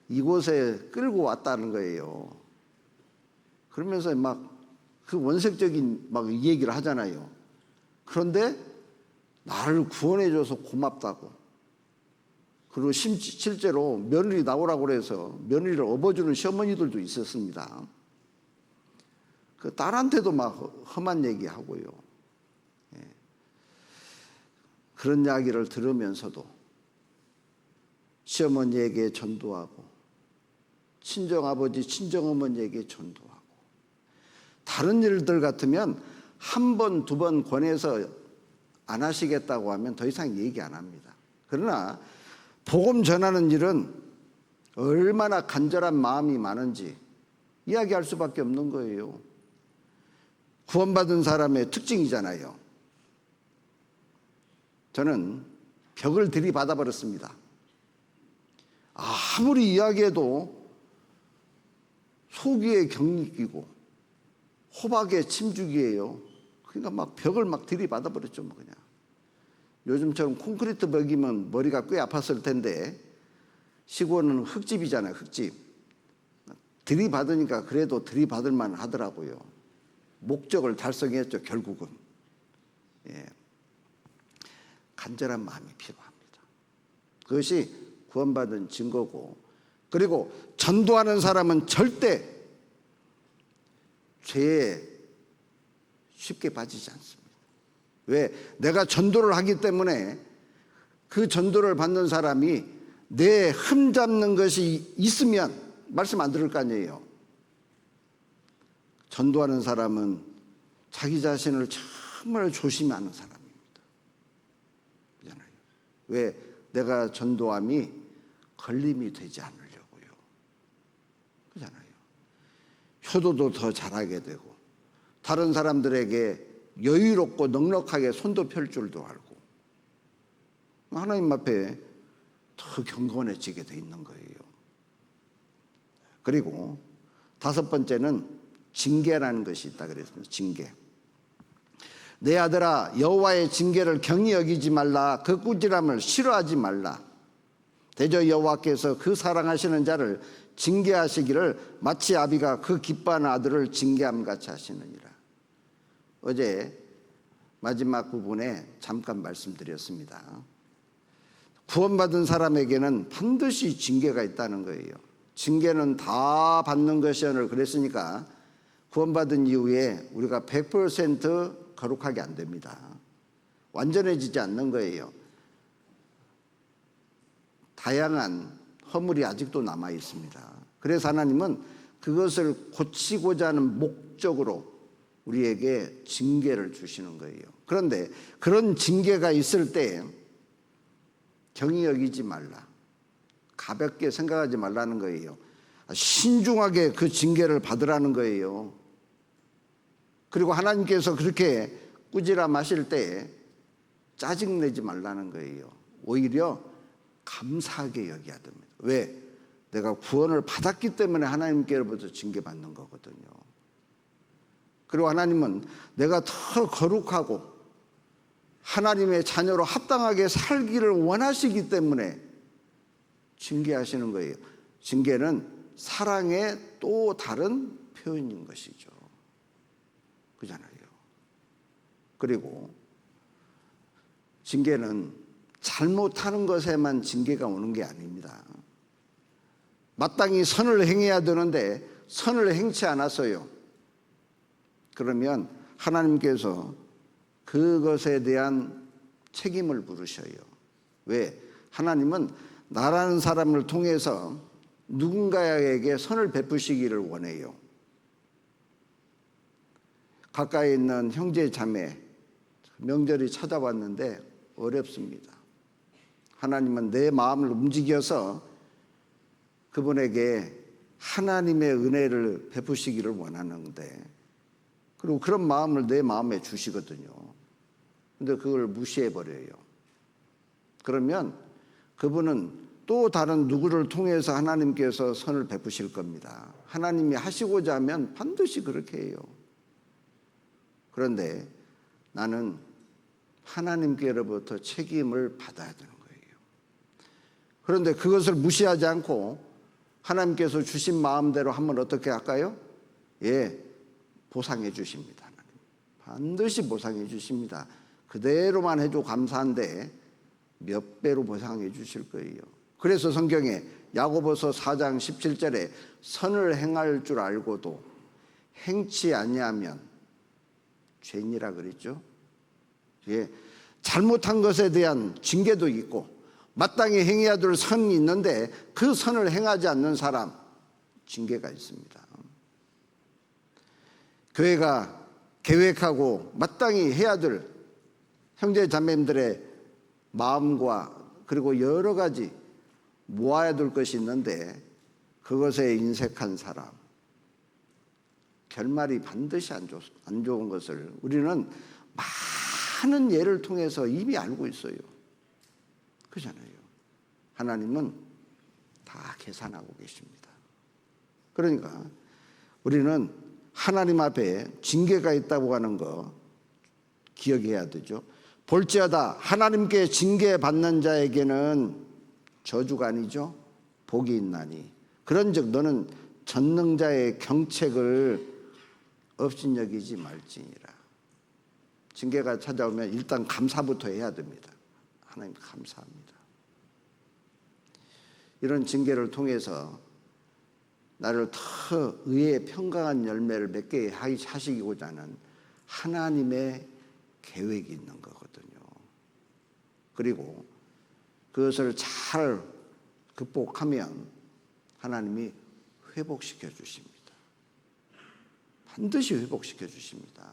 이곳에 끌고 왔다는 거예요. 그러면서 막 그 원색적인 막 이 얘기를 하잖아요. 그런데 나를 구원해줘서 고맙다고. 그리고 실제로 며느리 나오라고 그래서 며느리를 업어주는 시어머니들도 있었습니다. 그 딸한테도 막 험한 얘기하고요. 그런 이야기를 들으면서도 시어머니에게 전도하고 친정아버지, 친정어머니에게 전도하고, 다른 일들 같으면 한 번, 두 번 권해서 안 하시겠다고 하면 더 이상 얘기 안 합니다. 그러나 복음 전하는 일은 얼마나 간절한 마음이 많은지 이야기할 수밖에 없는 거예요. 구원받은 사람의 특징이잖아요. 저는 벽을 들이받아 버렸습니다. 아무리 이야기해도 속위에 격리 끼고 호박에 침죽이에요. 그러니까 막 벽을 막 들이받아 버렸죠, 뭐 그냥. 요즘처럼 콘크리트 벽이면 머리가 꽤 아팠을 텐데 시골은 흙집이잖아요, 흙집. 들이받으니까 그래도 들이받을 만 하더라고요. 목적을 달성했죠, 결국은. 예. 간절한 마음이 필요합니다. 그것이 구원받은 증거고, 그리고 전도하는 사람은 절대 죄에 쉽게 빠지지 않습니다. 왜? 내가 전도를 하기 때문에 그 전도를 받는 사람이 내 흠잡는 것이 있으면 말씀 안 들을 거 아니에요. 전도하는 사람은 자기 자신을 정말 조심하는 사람입니다. 그렇잖아요. 왜? 내가 전도함이 걸림이 되지 않으려고요. 그렇잖아요. 효도도 더 잘하게 되고 다른 사람들에게 여유롭고 넉넉하게 손도 펼 줄도 알고 하나님 앞에 더 경건해지게 돼 있는 거예요. 그리고 다섯 번째는 징계라는 것이 있다 그랬습니다. 징계. 내 아들아, 여호와의 징계를 경히 여기지 말라. 그 꾸지람을 싫어하지 말라. 대저 여호와께서 그 사랑하시는 자를 징계하시기를 마치 아비가 그 기뻐하는 아들을 징계함 같이 하시느니라. 어제 마지막 부분에 잠깐 말씀드렸습니다. 구원받은 사람에게는 반드시 징계가 있다는 거예요. 징계는 다 받는 것이오늘 그랬으니까 구원받은 이후에 우리가 100% 거룩하게 안 됩니다. 완전해지지 않는 거예요. 다양한 허물이 아직도 남아 있습니다. 그래서 하나님은 그것을 고치고자 하는 목적으로 우리에게 징계를 주시는 거예요. 그런데 그런 징계가 있을 때 경히 여기지 말라. 가볍게 생각하지 말라는 거예요. 신중하게 그 징계를 받으라는 거예요. 그리고 하나님께서 그렇게 꾸지람하실 때 짜증내지 말라는 거예요. 오히려 감사하게 여겨야 됩니다. 왜? 내가 구원을 받았기 때문에 하나님께로부터 징계받는 거거든요. 그리고 하나님은 내가 더 거룩하고 하나님의 자녀로 합당하게 살기를 원하시기 때문에 징계하시는 거예요. 징계는 사랑의 또 다른 표현인 것이죠. 그잖아요. 그리고 징계는 잘못하는 것에만 징계가 오는 게 아닙니다. 마땅히 선을 행해야 되는데 선을 행치 않았어요. 그러면 하나님께서 그것에 대한 책임을 물으셔요. 왜? 하나님은 나라는 사람을 통해서 누군가에게 선을 베푸시기를 원해요. 가까이 있는 형제 자매 명절이 찾아왔는데 어렵습니다. 하나님은 내 마음을 움직여서 그분에게 하나님의 은혜를 베푸시기를 원하는데, 그리고 그런 마음을 내 마음에 주시거든요. 근데 그걸 무시해버려요. 그러면 그분은 또 다른 누구를 통해서 하나님께서 선을 베푸실 겁니다. 하나님이 하시고자 하면 반드시 그렇게 해요. 그런데 나는 하나님께로부터 책임을 받아야 되는 거예요. 그런데 그것을 무시하지 않고 하나님께서 주신 마음대로 하면 어떻게 할까요? 예, 보상해 주십니다. 하나님. 반드시 보상해 주십니다. 그대로만 해도 감사한데 몇 배로 보상해 주실 거예요. 그래서 성경에 야고보서 4장 17절에 선을 행할 줄 알고도 행치 아니하면 죄인이라 그랬죠. 예, 잘못한 것에 대한 징계도 있고 마땅히 행해야 될 선이 있는데 그 선을 행하지 않는 사람 징계가 있습니다. 교회가 계획하고 마땅히 해야 될 형제 자매님들의 마음과 그리고 여러 가지 모아야 될 것이 있는데 그것에 인색한 사람, 결말이 반드시 안 좋은 것을 우리는 많은 예를 통해서 이미 알고 있어요. 그렇잖아요. 하나님은 다 계산하고 계십니다. 그러니까 우리는 하나님 앞에 징계가 있다고 하는 거 기억해야 되죠. 볼지어다 하나님께 징계받는 자에게는 저주가 아니죠, 복이 있나니 그런즉 너는 전능자의 경책을 업신여기지 말지니라. 징계가 찾아오면 일단 감사부터 해야 됩니다. 하나님 감사합니다. 이런 징계를 통해서 나를 더 의의 평강한 열매를 맺게 하시고자 하는 하나님의 계획이 있는 거거든요. 그리고 그것을 잘 극복하면 하나님이 회복시켜 주십니다. 반드시 회복시켜 주십니다.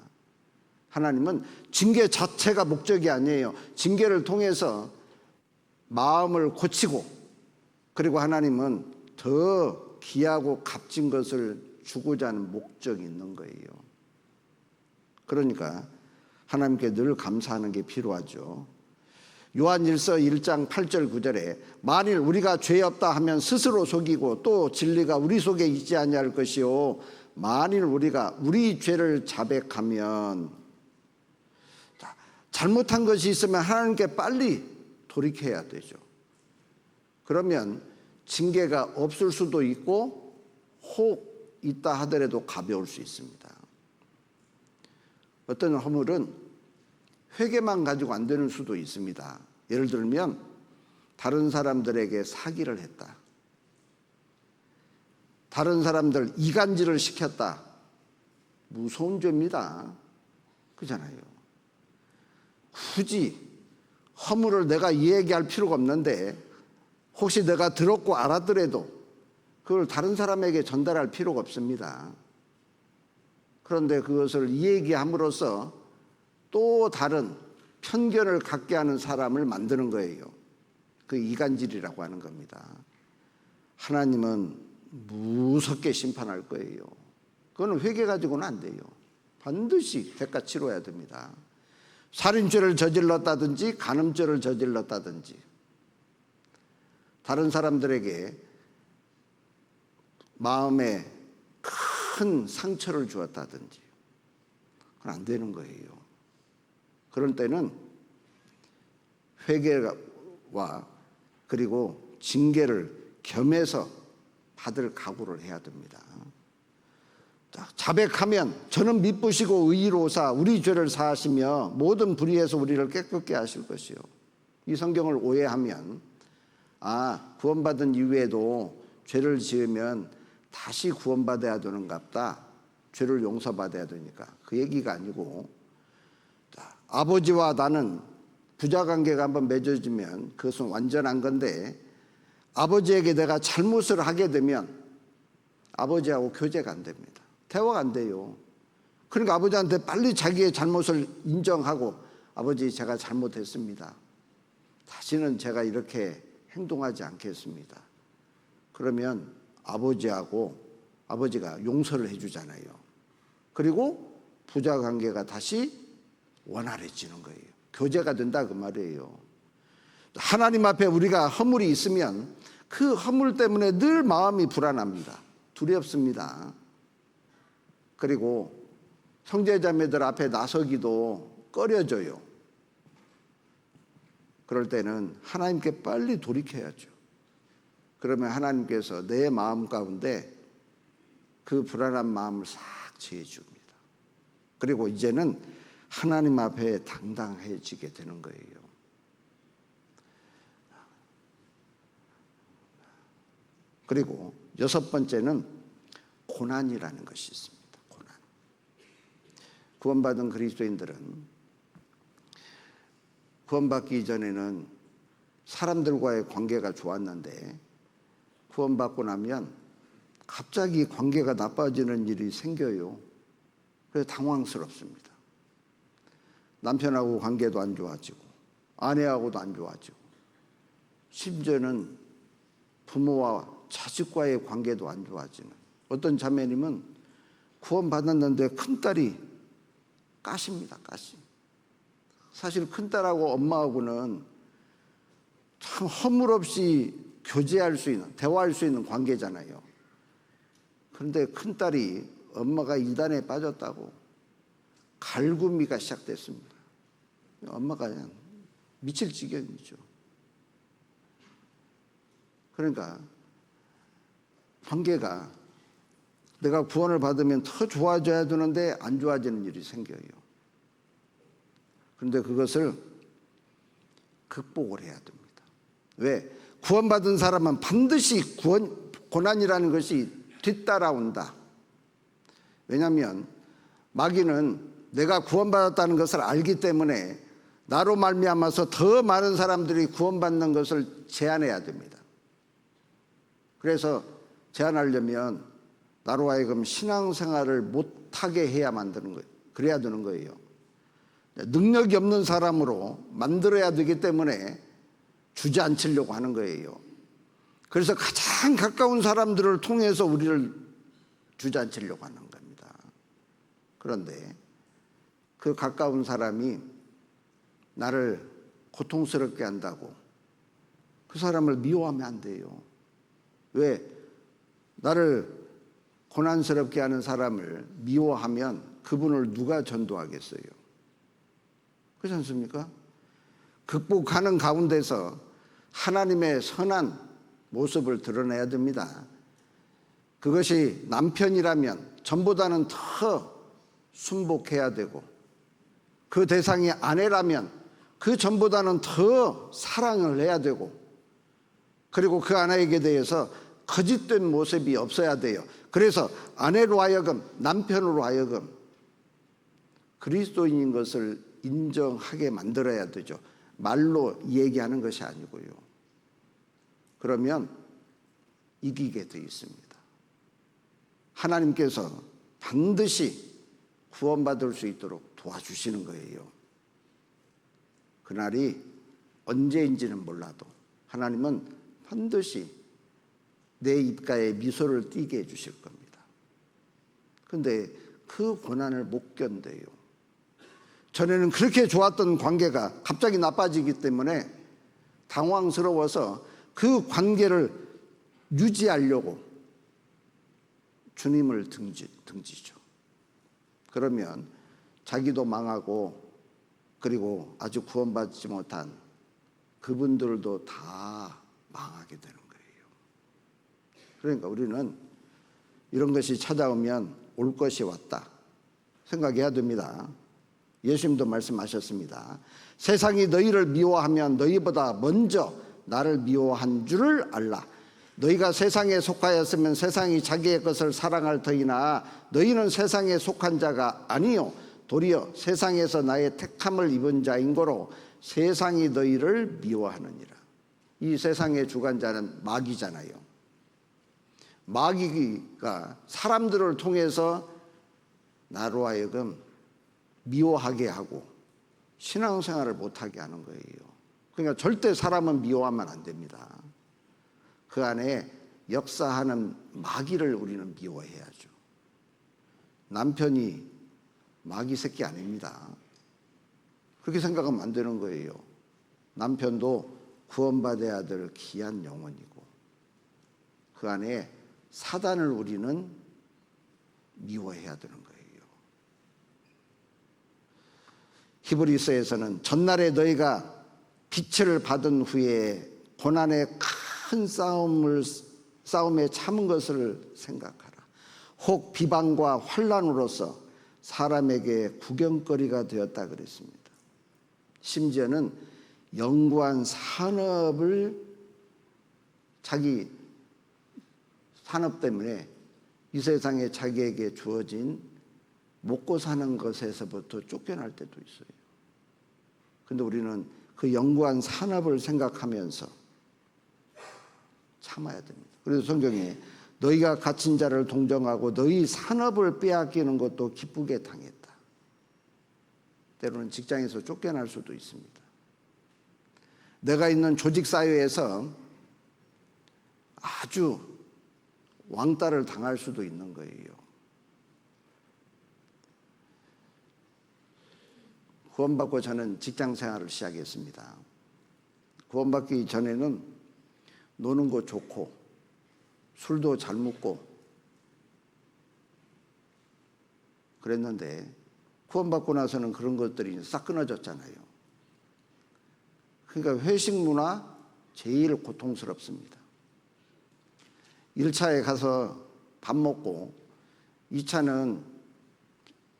하나님은 징계 자체가 목적이 아니에요. 징계를 통해서 마음을 고치고, 그리고 하나님은 더 귀하고 값진 것을 주고자 하는 목적이 있는 거예요. 그러니까 하나님께 늘 감사하는 게 필요하죠. 요한일서 1장 8절 9절에 만일 우리가 죄 없다 하면 스스로 속이고 또 진리가 우리 속에 있지 아니할 것이요 만일 우리가 우리 죄를 자백하면, 잘못한 것이 있으면 하나님께 빨리 돌이켜야 되죠. 그러면 징계가 없을 수도 있고 혹 있다 하더라도 가벼울 수 있습니다. 어떤 허물은 회개만 가지고 안 되는 수도 있습니다. 예를 들면 다른 사람들에게 사기를 했다, 다른 사람들 이간질을 시켰다. 무서운 죄입니다. 그렇잖아요. 굳이 허물을 내가 얘기할 필요가 없는데 혹시 내가 들었고 알았더라도 그걸 다른 사람에게 전달할 필요가 없습니다. 그런데 그것을 얘기함으로써 또 다른 편견을 갖게 하는 사람을 만드는 거예요. 그 이간질이라고 하는 겁니다. 하나님은 무섭게 심판할 거예요. 그건 회개 가지고는 안 돼요. 반드시 대가 치러야 됩니다. 살인죄를 저질렀다든지 간음죄를 저질렀다든지 다른 사람들에게 마음에 큰 상처를 주었다든지 그건 안 되는 거예요. 그런 때는 회개와 그리고 징계를 겸해서 받을 각오를 해야 됩니다. 자백하면 저는 미쁘시고 의로우사 우리 죄를 사하시며 모든 불의에서 우리를 깨끗게 하실 것이요. 이 성경을 오해하면 구원받은 이후에도 죄를 지으면 다시 구원받아야 되는갑다, 죄를 용서받아야 되니까, 그 얘기가 아니고, 아버지와 나는 부자관계가 한번 맺어지면 그것은 완전한 건데 아버지에게 내가 잘못을 하게 되면 아버지하고 교제가 안 됩니다. 대화가 안 돼요. 그러니까 아버지한테 빨리 자기의 잘못을 인정하고, 아버지 제가 잘못했습니다, 다시는 제가 이렇게 행동하지 않겠습니다. 그러면 아버지가 용서를 해주잖아요. 그리고 부자관계가 다시 원활해지는 거예요. 교제가 된다 그 말이에요. 하나님 앞에 우리가 허물이 있으면 그 허물 때문에 늘 마음이 불안합니다. 두렵습니다. 그리고 형제자매들 앞에 나서기도 꺼려져요. 그럴 때는 하나님께 빨리 돌이켜야죠. 그러면 하나님께서 내 마음 가운데 그 불안한 마음을 싹 제해줍니다. 그리고 이제는 하나님 앞에 당당해지게 되는 거예요. 그리고 여섯 번째는 고난이라는 것이 있습니다. 고난. 구원받은 그리스도인들은 구원받기 이전에는 사람들과의 관계가 좋았는데 구원받고 나면 갑자기 관계가 나빠지는 일이 생겨요. 그래서 당황스럽습니다. 남편하고 관계도 안 좋아지고 아내하고도 안 좋아지고 심지어는 부모와 자식과의 관계도 안 좋아지는, 어떤 자매님은 구원받았는데 큰딸이 가십니다. 가시. 사실 큰딸하고 엄마하고는 참 허물없이 교제할 수 있는, 대화할 수 있는 관계잖아요. 그런데 큰딸이 엄마가 이단에 빠졌다고 갈구미가 시작됐습니다. 엄마가 그냥 미칠 지경이죠. 그러니까 관계가 내가 구원을 받으면 더 좋아져야 되는데 안 좋아지는 일이 생겨요. 그런데 그것을 극복을 해야 됩니다. 왜? 구원받은 사람은 반드시 고난이라는 것이 뒤따라온다. 왜냐하면 마귀는 내가 구원받았다는 것을 알기 때문에 나로 말미암아서 더 많은 사람들이 구원받는 것을 제한해야 됩니다. 그래서 제한하려면 나로 하여금 신앙생활을 못하게 해야 만드는 거예요. 그래야 되는 거예요. 능력이 없는 사람으로 만들어야 되기 때문에 주저앉히려고 하는 거예요. 그래서 가장 가까운 사람들을 통해서 우리를 주저앉히려고 하는 겁니다. 그런데 그 가까운 사람이 나를 고통스럽게 한다고 그 사람을 미워하면 안 돼요. 왜? 나를 고난스럽게 하는 사람을 미워하면 그분을 누가 전도하겠어요? 그렇지 않습니까? 극복하는 가운데서 하나님의 선한 모습을 드러내야 됩니다. 그것이 남편이라면 전보다는 더 순복해야 되고, 그 대상이 아내라면 그 전보다는 더 사랑을 해야 되고, 그리고 그 아내에게 대해서 거짓된 모습이 없어야 돼요. 그래서 아내로 하여금, 남편으로 하여금 그리스도인인 것을 인정하게 만들어야 되죠. 말로 얘기하는 것이 아니고요. 그러면 이기게 되어 있습니다. 하나님께서 반드시 구원받을 수 있도록 도와주시는 거예요. 그날이 언제인지는 몰라도 하나님은 반드시 내 입가에 미소를 띠게 해주실 겁니다. 그런데 그 고난을 못 견뎌요. 전에는 그렇게 좋았던 관계가 갑자기 나빠지기 때문에 당황스러워서 그 관계를 유지하려고 주님을 등지죠. 그러면 자기도 망하고, 그리고 아주 구원받지 못한 그분들도 다 망하게 되는 거예요. 그러니까 우리는 이런 것이 찾아오면 올 것이 왔다 생각해야 됩니다. 예수님도 말씀하셨습니다. 세상이 너희를 미워하면 너희보다 먼저 나를 미워한 줄을 알라. 너희가 세상에 속하였으면 세상이 자기의 것을 사랑할 터이나 너희는 세상에 속한 자가 아니요 도리어 세상에서 나의 택함을 입은 자인 거로 세상이 너희를 미워하느니라. 이 세상의 주관자는 마귀잖아요. 마귀가 사람들을 통해서 나로 하여금 미워하게 하고 신앙생활을 못하게 하는 거예요. 그러니까 절대 사람은 미워하면 안 됩니다. 그 안에 역사하는 마귀를 우리는 미워해야죠. 남편이 마귀 새끼 아닙니다. 그렇게 생각하면 안 되는 거예요. 남편도 구원받아야 될 귀한 영혼이고, 그 안에 사단을 우리는 미워해야 되는 거예요. 히브리서에서는 전날에 너희가 빛을 받은 후에 고난의 큰 싸움에 참은 것을 생각하라. 혹 비방과 환난으로서 사람에게 구경거리가 되었다 그랬습니다. 심지어는 영구한 산업을, 자기 산업 때문에 이 세상에 자기에게 주어진 먹고 사는 것에서부터 쫓겨날 때도 있어요. 근데 우리는 그 영구한 산업을 생각하면서 참아야 됩니다. 그래서 성경에 너희가 갇힌 자를 동정하고 너희 산업을 빼앗기는 것도 기쁘게 당했다. 때로는 직장에서 쫓겨날 수도 있습니다. 내가 있는 조직사회에서 아주 왕따를 당할 수도 있는 거예요. 구원받고 저는 직장 생활을 시작했습니다. 구원받기 전에는 노는 거 좋고 술도 잘 먹고 그랬는데 구원받고 나서는 그런 것들이 싹 끊어졌잖아요. 그러니까 회식 문화 제일 고통스럽습니다. 1차에 가서 밥 먹고 2차,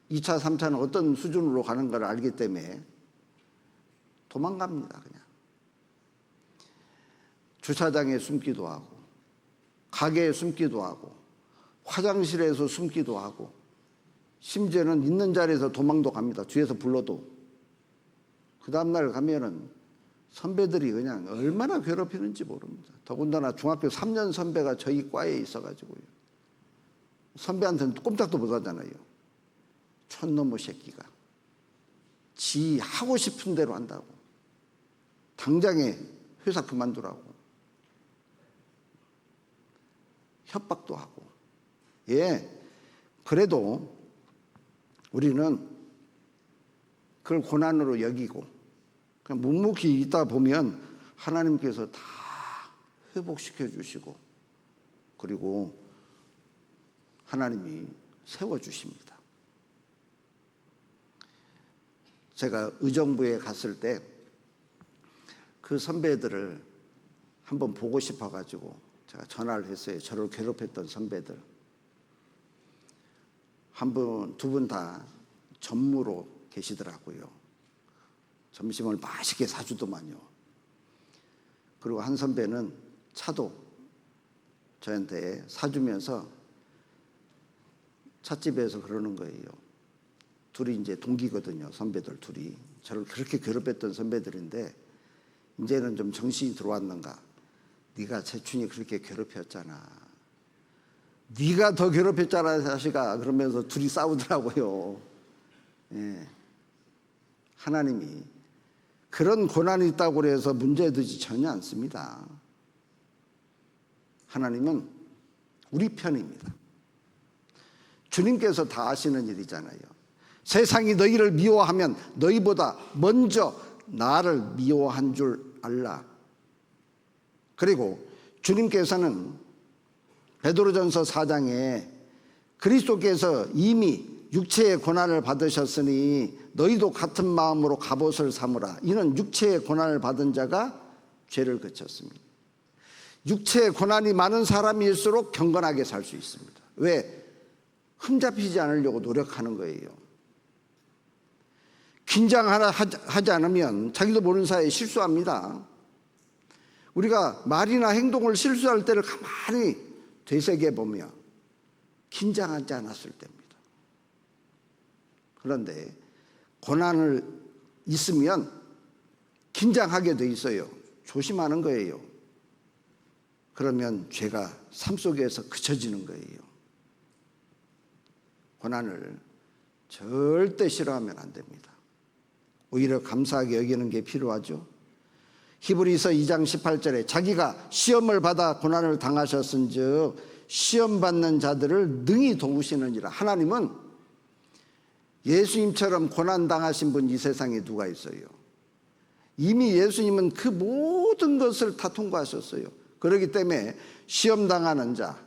3차는 어떤 수준으로 가는 걸 알기 때문에 도망갑니다. 그냥 주차장에 숨기도 하고 가게에 숨기도 하고 화장실에서 숨기도 하고 심지어는 있는 자리에서 도망도 갑니다. 뒤에서 불러도. 그 다음날 가면은 선배들이 그냥 얼마나 괴롭히는지 모릅니다. 더군다나 중학교 3년 선배가 저희 과에 있어가지고요. 선배한테는 꼼짝도 못 하잖아요. 촌놈의 새끼가. 지 하고 싶은 대로 한다고. 당장에 회사 그만두라고. 협박도 하고. 예, 그래도 우리는 그걸 고난으로 여기고 그냥 묵묵히 있다 보면 하나님께서 다 회복시켜 주시고 그리고 하나님이 세워주십니다. 제가 의정부에 갔을 때 그 선배들을 한번 보고 싶어가지고 제가 전화를 했어요. 저를 괴롭혔던 선배들. 한 분, 두 분 다 전무로 계시더라고요. 점심을 맛있게 사주더만요. 그리고 한 선배는 차도 저한테 사주면서 찻집에서 그러는 거예요. 둘이 이제 동기거든요. 선배들 둘이. 저를 그렇게 괴롭혔던 선배들인데 이제는 좀 정신이 들어왔는가. 네가 재춘이 그렇게 괴롭혔잖아. 네가 더 괴롭혔잖아 자식아. 그러면서 둘이 싸우더라고요. 예. 하나님이 그런 고난이 있다고 해서 문제되지 전혀 않습니다. 하나님은 우리 편입니다. 주님께서 다 아시는 일이잖아요. 세상이 너희를 미워하면 너희보다 먼저 나를 미워한 줄 알라. 그리고 주님께서는 베드로전서 4장에 그리스도께서 이미 육체의 고난을 받으셨으니 너희도 같은 마음으로 갑옷을 삼으라. 이는 육체의 고난을 받은 자가 죄를 그쳤습니다. 육체의 고난이 많은 사람일수록 경건하게 살 수 있습니다. 왜? 흠잡히지 않으려고 노력하는 거예요. 긴장하지 않으면 자기도 모르는 사이에 실수합니다. 우리가 말이나 행동을 실수할 때를 가만히 되새겨 보면 긴장하지 않았을 때입니다. 그런데 고난을 있으면 긴장하게 돼 있어요. 조심하는 거예요. 그러면 죄가 삶 속에서 그쳐지는 거예요. 고난을 절대 싫어하면 안 됩니다. 오히려 감사하게 여기는 게 필요하죠. 히브리서 2장 18절에 자기가 시험을 받아 고난을 당하셨은즉 시험 받는 자들을 능히 도우시느니라. 하나님은 예수님처럼 고난 당하신 분 이 세상에 누가 있어요? 이미 예수님은 그 모든 것을 다 통과하셨어요. 그렇기 때문에 시험 당하는 자,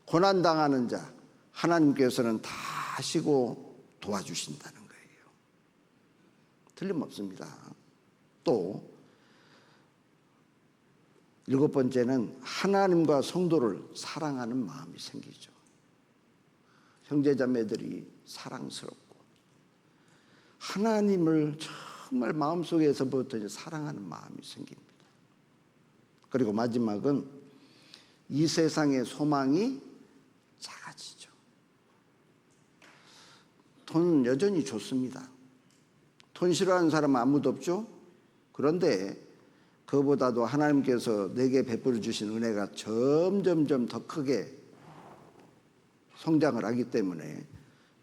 고난 당하는 자 하나님께서는 다 하시고 도와주신다는 거예요. 틀림없습니다. 또 7번째는 하나님과 성도를 사랑하는 마음이 생기죠. 형제자매들이 사랑스럽고 하나님을 정말 마음속에서부터 사랑하는 마음이 생깁니다. 그리고 마지막은 이 세상의 소망이 작아지죠. 돈은 여전히 좋습니다. 돈 싫어하는 사람은 아무도 없죠. 그런데 그보다도 하나님께서 내게 베풀어 주신 은혜가 점점점 더 크게 성장을 하기 때문에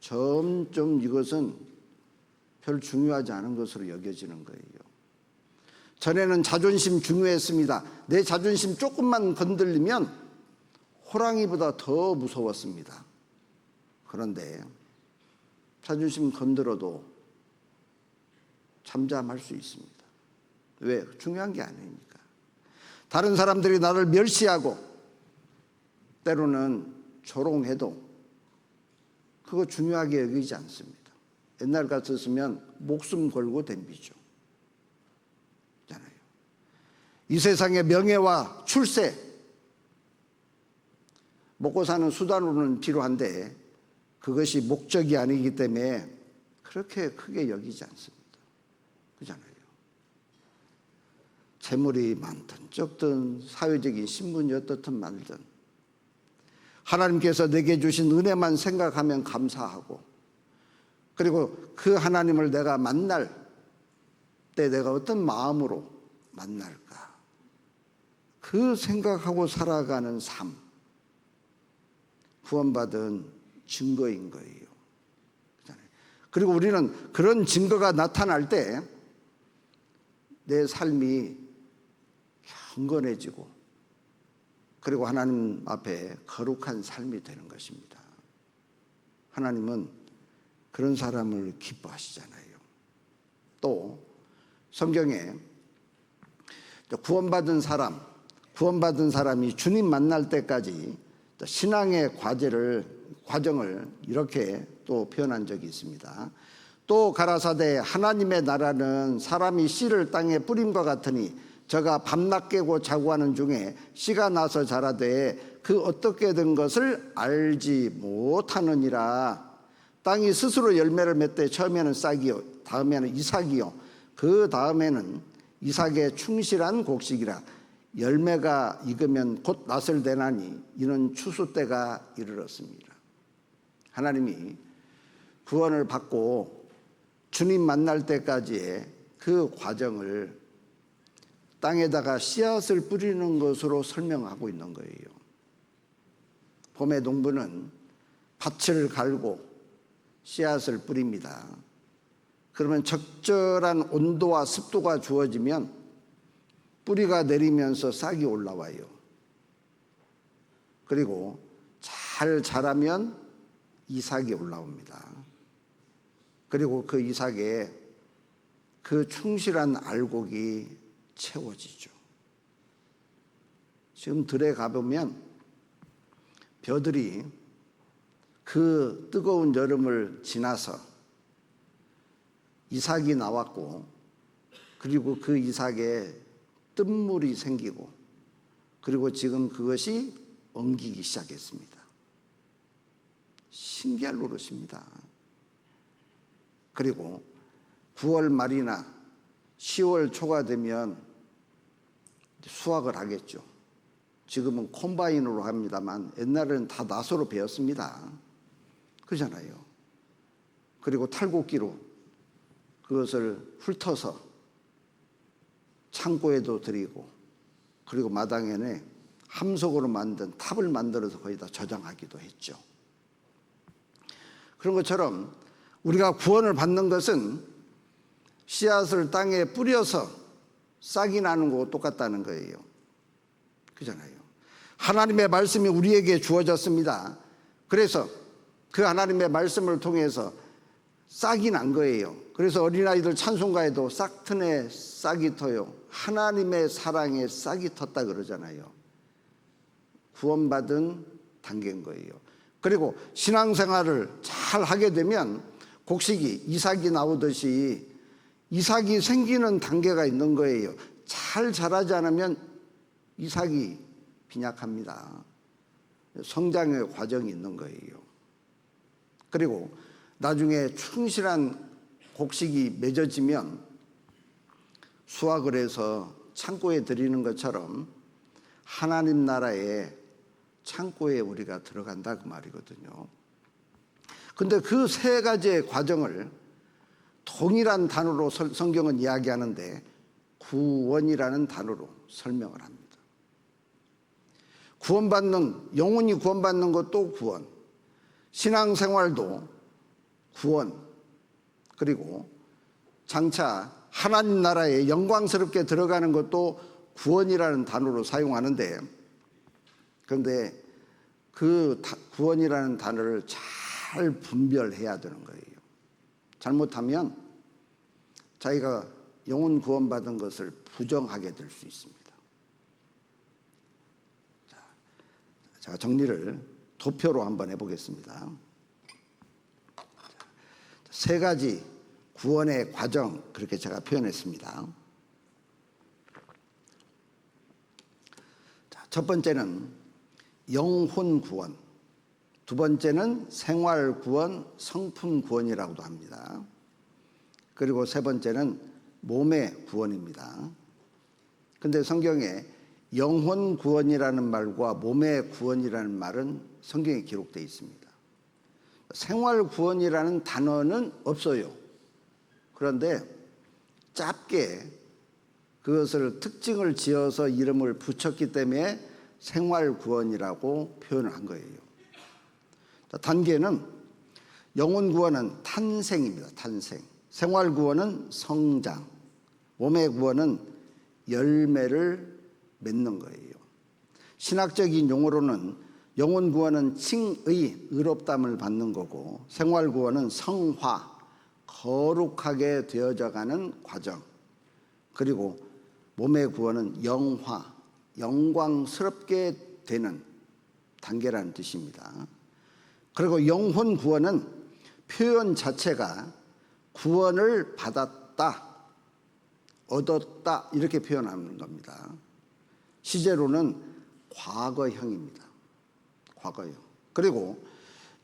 점점 이것은 별 중요하지 않은 것으로 여겨지는 거예요. 전에는 자존심 중요했습니다. 내 자존심 조금만 건들리면 호랑이보다 더 무서웠습니다. 그런데 자존심 건드려도 잠잠할 수 있습니다. 왜? 중요한 게 아니니까. 다른 사람들이 나를 멸시하고 때로는 조롱해도 그거 중요하게 여기지 않습니다. 옛날 같았으면 목숨 걸고 덤비죠. 이 세상의 명예와 출세, 먹고 사는 수단으로는 필요한데 그것이 목적이 아니기 때문에 그렇게 크게 여기지 않습니다. 그렇잖아요. 재물이 많든 적든 사회적인 신분이 어떻든 말든 하나님께서 내게 주신 은혜만 생각하면 감사하고, 그리고 그 하나님을 내가 만날 때 내가 어떤 마음으로 만날까, 그 생각하고 살아가는 삶, 구원받은 증거인 거예요. 그리고 우리는 그런 증거가 나타날 때 내 삶이 경건해지고, 그리고 하나님 앞에 거룩한 삶이 되는 것입니다. 하나님은 그런 사람을 기뻐하시잖아요. 또 성경에 구원받은 사람이 주님 만날 때까지 신앙의 과정을 이렇게 또 표현한 적이 있습니다. 또 가라사대 하나님의 나라는 사람이 씨를 땅에 뿌림과 같으니 저가 밤낮 깨고 자고 하는 중에 씨가 나서 자라되 그 어떻게 된 것을 알지 못하느니라. 땅이 스스로 열매를 맺되 처음에는 싹이요 다음에는 이삭이요 그 다음에는 이삭의 충실한 곡식이라. 열매가 익으면 곧 낫을 내나니 이는 추수 때가 이르렀습니다. 하나님이 구원을 받고 주님 만날 때까지의 그 과정을 땅에다가 씨앗을 뿌리는 것으로 설명하고 있는 거예요. 봄의 농부는 밭을 갈고 씨앗을 뿌립니다. 그러면 적절한 온도와 습도가 주어지면 뿌리가 내리면서 싹이 올라와요. 그리고 잘 자라면 이삭이 올라옵니다. 그리고 그 이삭에 그 충실한 알곡이 채워지죠. 지금 들에 가보면 벼들이 그 뜨거운 여름을 지나서 이삭이 나왔고, 그리고 그 이삭에 뜬물이 생기고, 그리고 지금 그것이 엉기기 시작했습니다. 신기할 노릇입니다. 그리고 9월 말이나 10월 초가 되면 수확을 하겠죠. 지금은 콤바인으로 합니다만 옛날에는 다 낫으로 베었습니다. 그러잖아요. 그리고 탈곡기로 그것을 훑어서 창고에도 드리고, 그리고 마당에는 함석으로 만든 탑을 만들어서 거기다 저장하기도 했죠. 그런 것처럼 우리가 구원을 받는 것은 씨앗을 땅에 뿌려서 싹이 나는 거와 똑같다는 거예요. 그잖아요. 하나님의 말씀이 우리에게 주어졌습니다. 그래서 그 하나님의 말씀을 통해서 싹이 난 거예요. 그래서 어린아이들 찬송가에도 싹트네 싹이 터요, 하나님의 사랑에 싹이 텄다 그러잖아요. 구원받은 단계인 거예요. 그리고 신앙생활을 잘 하게 되면 곡식이 이삭이 나오듯이 이삭이 생기는 단계가 있는 거예요. 잘 자라지 않으면 이삭이 빈약합니다. 성장의 과정이 있는 거예요. 그리고 나중에 충실한 곡식이 맺어지면 수확을 해서 창고에 드리는 것처럼 하나님 나라의 창고에 우리가 들어간다 그 말이거든요. 근데 그 세 가지의 과정을 동일한 단어로 성경은 이야기하는데 구원이라는 단어로 설명을 합니다. 영혼이 구원받는 것도 구원, 신앙생활도 구원, 그리고 장차 하나님 나라에 영광스럽게 들어가는 것도 구원이라는 단어로 사용하는데, 그런데 그 구원이라는 단어를 잘 분별해야 되는 거예요. 잘못하면 자기가 영혼 구원받은 것을 부정하게 될 수 있습니다. 자, 정리를 도표로 한번 해보겠습니다. 세 가지 구원의 과정, 그렇게 제가 표현했습니다. 자, 첫 번째는 영혼 구원, 두 번째는 생활 구원, 성품 구원이라고도 합니다. 그리고 세 번째는 몸의 구원입니다. 근데 성경에 영혼 구원이라는 말과 몸의 구원이라는 말은 성경에 기록되어 있습니다. 생활 구원이라는 단어는 없어요. 그런데 짧게 그것을 특징을 지어서 이름을 붙였기 때문에 생활 구원이라고 표현을 한 거예요. 단계는 영혼 구원은 탄생입니다. 탄생. 생활 구원은 성장. 몸의 구원은 열매를 맺는 거예요. 신학적인 용어로는 영혼 구원은 칭의, 의롭담을 받는 거고, 생활 구원은 성화, 거룩하게 되어져가는 과정, 그리고 몸의 구원은 영화, 영광스럽게 되는 단계라는 뜻입니다. 그리고 영혼 구원은 표현 자체가 구원을 받았다, 얻었다 이렇게 표현하는 겁니다. 시제로는 과거형입니다. 과거형. 그리고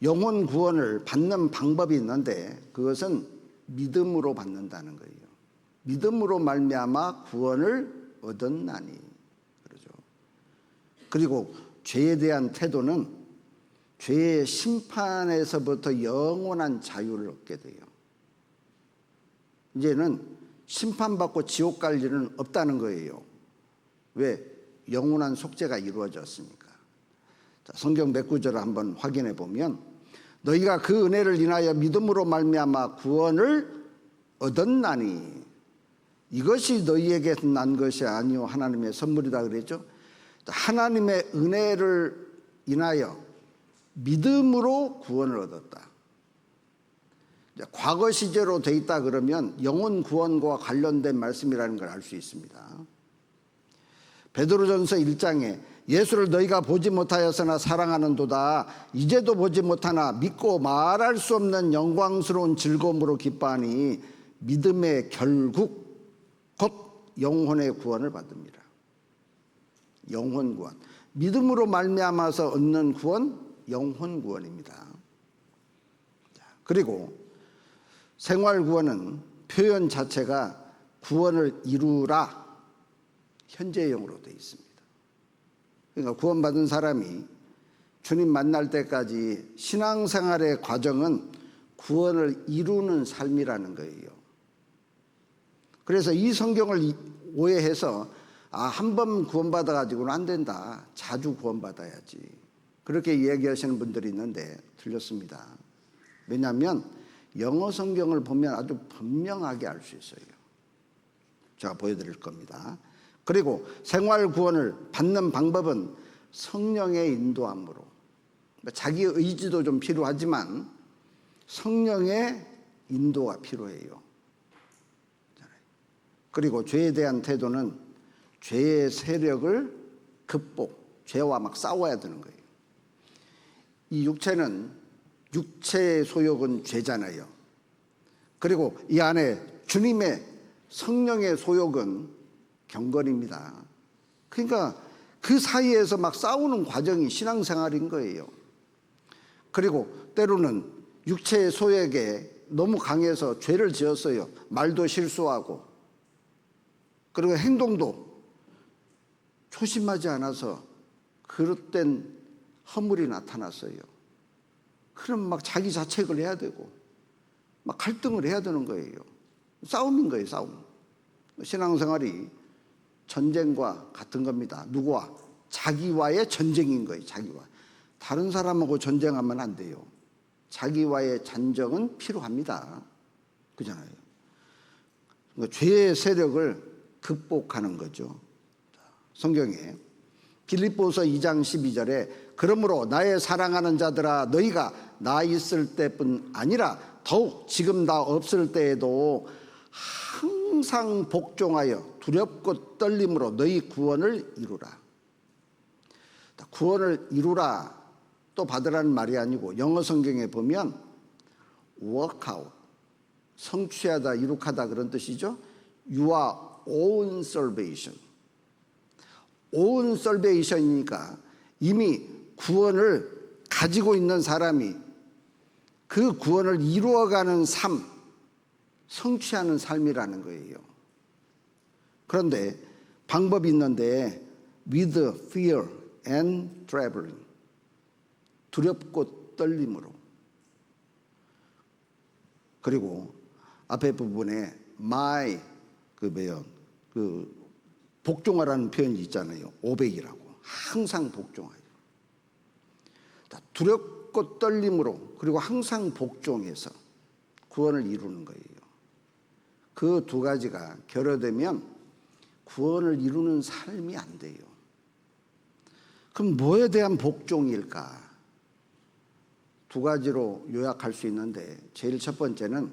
영혼 구원을 받는 방법이 있는데 그것은 믿음으로 받는다는 거예요. 믿음으로 말미암아 구원을 얻었나니. 그러죠. 그리고 죄에 대한 태도는 죄의 심판에서부터 영원한 자유를 얻게 돼요. 이제는 심판받고 지옥 갈 일은 없다는 거예요. 왜? 영원한 속죄가 이루어졌으니까. 자, 성경 몇 구절을 한번 확인해 보면, 너희가 그 은혜를 인하여 믿음으로 말미암아 구원을 얻었나니 이것이 너희에게 난 것이 아니요 하나님의 선물이다 그랬죠. 하나님의 은혜를 인하여 믿음으로 구원을 얻었다. 과거 시제로 돼 있다 그러면 영혼 구원과 관련된 말씀이라는 걸 알 수 있습니다. 베드로전서 1장에 예수를 너희가 보지 못하였으나 사랑하는도다. 이제도 보지 못하나 믿고 말할 수 없는 영광스러운 즐거움으로 기뻐하니 믿음의 결국 곧 영혼의 구원을 받습니다. 영혼 구원. 믿음으로 말미암아서 얻는 구원, 영혼 구원입니다. 그리고 생활 구원은 표현 자체가 구원을 이루라, 현재형으로 되어 있습니다. 그러니까 구원받은 사람이 주님 만날 때까지 신앙생활의 과정은 구원을 이루는 삶이라는 거예요. 그래서 이 성경을 오해해서 한 번 구원받아 가지고는 안 된다, 자주 구원받아야지, 그렇게 이야기하시는 분들이 있는데 틀렸습니다. 왜냐하면 영어 성경을 보면 아주 분명하게 알 수 있어요. 제가 보여드릴 겁니다. 그리고 생활 구원을 받는 방법은 성령의 인도함으로, 자기 의지도 좀 필요하지만 성령의 인도가 필요해요. 그리고 죄에 대한 태도는 죄의 세력을 극복, 죄와 막 싸워야 되는 거예요. 이 육체의 소욕은 죄잖아요. 그리고 이 안에 주님의 성령의 소욕은 경건입니다. 그러니까 그 사이에서 막 싸우는 과정이 신앙생활인 거예요. 그리고 때로는 육체의 소욕에 너무 강해서 죄를 지었어요. 말도 실수하고, 그리고 행동도 조심하지 않아서 그릇된 허물이 나타났어요. 그럼 막 자기 자책을 해야 되고 막 갈등을 해야 되는 거예요. 싸움인 거예요, 싸움. 신앙생활이 전쟁과 같은 겁니다. 누구와? 자기와의 전쟁인 거예요, 자기와. 다른 사람하고 전쟁하면 안 돼요. 자기와의 전쟁은 필요합니다. 그잖아요. 그러니까 죄의 세력을 극복하는 거죠. 성경에 빌립보서 2장 12절에 그러므로 나의 사랑하는 자들아 너희가 나 있을 때뿐 아니라 더욱 지금 나 없을 때에도 항상 복종하여 두렵고 떨림으로 너희 구원을 이루라. 구원을 이루라 또 받으라는 말이 아니고 영어 성경에 보면 work out, 성취하다, 이룩하다 그런 뜻이죠. Your own salvation. own salvation이니까 이미 구원을 가지고 있는 사람이 그 구원을 이루어가는 삶, 성취하는 삶이라는 거예요. 그런데 방법이 있는데 with fear and trembling, 두렵고 떨림으로. 그리고 앞에 부분에 my 복종하라는 표현이 있잖아요. 오베이라고. 항상 복종하여. 두렵고 떨림으로, 그리고 항상 복종해서 구원을 이루는 거예요. 그 두 가지가 결여되면 구원을 이루는 삶이 안 돼요. 그럼 뭐에 대한 복종일까? 두 가지로 요약할 수 있는데, 제일 첫 번째는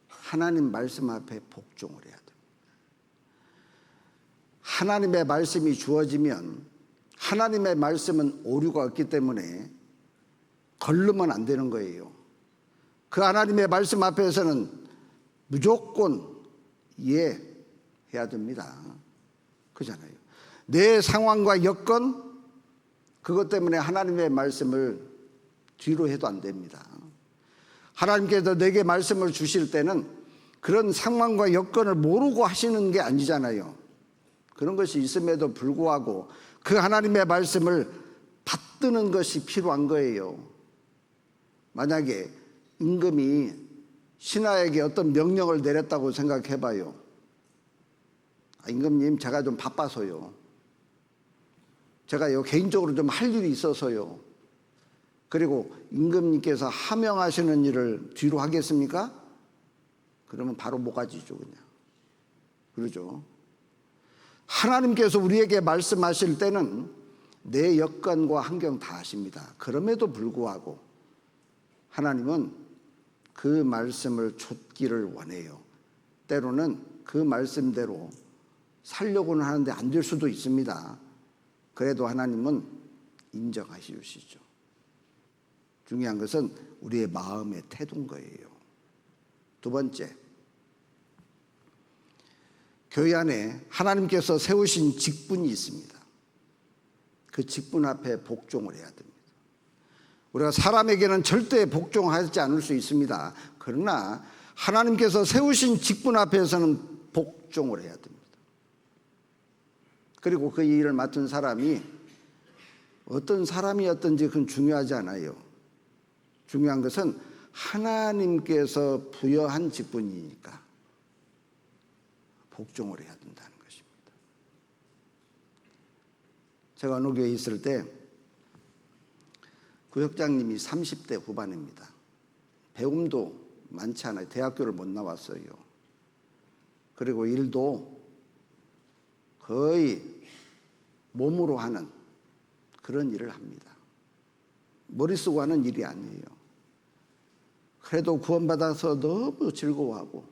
하나님 말씀 앞에 복종을 해야 됩니다. 하나님의 말씀이 주어지면 하나님의 말씀은 오류가 없기 때문에 걸르면 안 되는 거예요. 그 하나님의 말씀 앞에서는 무조건 이해해야 됩니다. 그렇잖아요. 내 상황과 여건, 그것 때문에 하나님의 말씀을 뒤로 해도 안 됩니다. 하나님께서 내게 말씀을 주실 때는 그런 상황과 여건을 모르고 하시는 게 아니잖아요. 그런 것이 있음에도 불구하고 그 하나님의 말씀을 받드는 것이 필요한 거예요. 만약에 임금이 신하에게 어떤 명령을 내렸다고 생각해봐요. 임금님, 제가 좀 바빠서요. 제가 개인적으로 좀 할 일이 있어서요. 그리고 임금님께서 하명하시는 일을 뒤로 하겠습니까? 그러면 바로 모가지죠, 그냥. 그러죠. 하나님께서 우리에게 말씀하실 때는 내 여건과 환경 다 아십니다. 그럼에도 불구하고 하나님은 그 말씀을 좇기를 원해요. 때로는 그 말씀대로 살려고는 하는데 안 될 수도 있습니다. 그래도 하나님은 인정하시죠. 중요한 것은 우리의 마음의 태도인 거예요. 두 번째, 교회 안에 하나님께서 세우신 직분이 있습니다. 그 직분 앞에 복종을 해야 됩니다. 우리가 사람에게는 절대 복종하지 않을 수 있습니다. 그러나 하나님께서 세우신 직분 앞에서는 복종을 해야 됩니다. 그리고 그 일을 맡은 사람이 어떤 사람이었든지 그건 중요하지 않아요. 중요한 것은 하나님께서 부여한 직분이니까 복종을 해야 된다는 것입니다. 제가 어느 교회에 있을 때 구역장님이 30대 후반입니다. 배움도 많지 않아요. 대학교를 못 나왔어요. 그리고 일도 거의 몸으로 하는 그런 일을 합니다. 머리 쓰고 하는 일이 아니에요. 그래도 구원받아서 너무 즐거워하고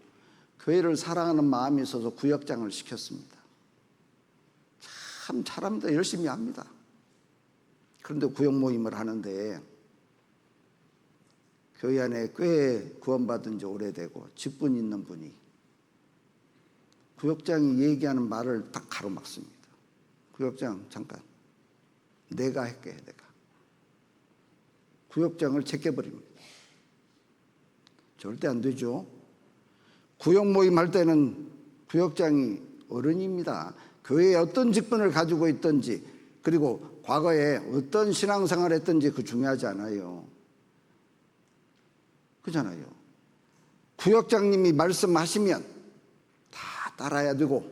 교회를 사랑하는 마음이 있어서 구역장을 시켰습니다. 참 잘합니다. 열심히 합니다. 그런데 구역 모임을 하는데 교회 안에 꽤 구원받은 지 오래되고 직분 있는 분이 구역장이 얘기하는 말을 딱 가로막습니다. 구역장 잠깐, 내가 할게. 내가 구역장을 제껴버립니다. 절대 안 되죠. 구역 모임 할 때는 구역장이 어른입니다. 교회에 어떤 직분을 가지고 있든지, 그리고 과거에 어떤 신앙생활을 했든지 그 중요하지 않아요. 그렇잖아요. 구역장님이 말씀하시면 다 따라야 되고,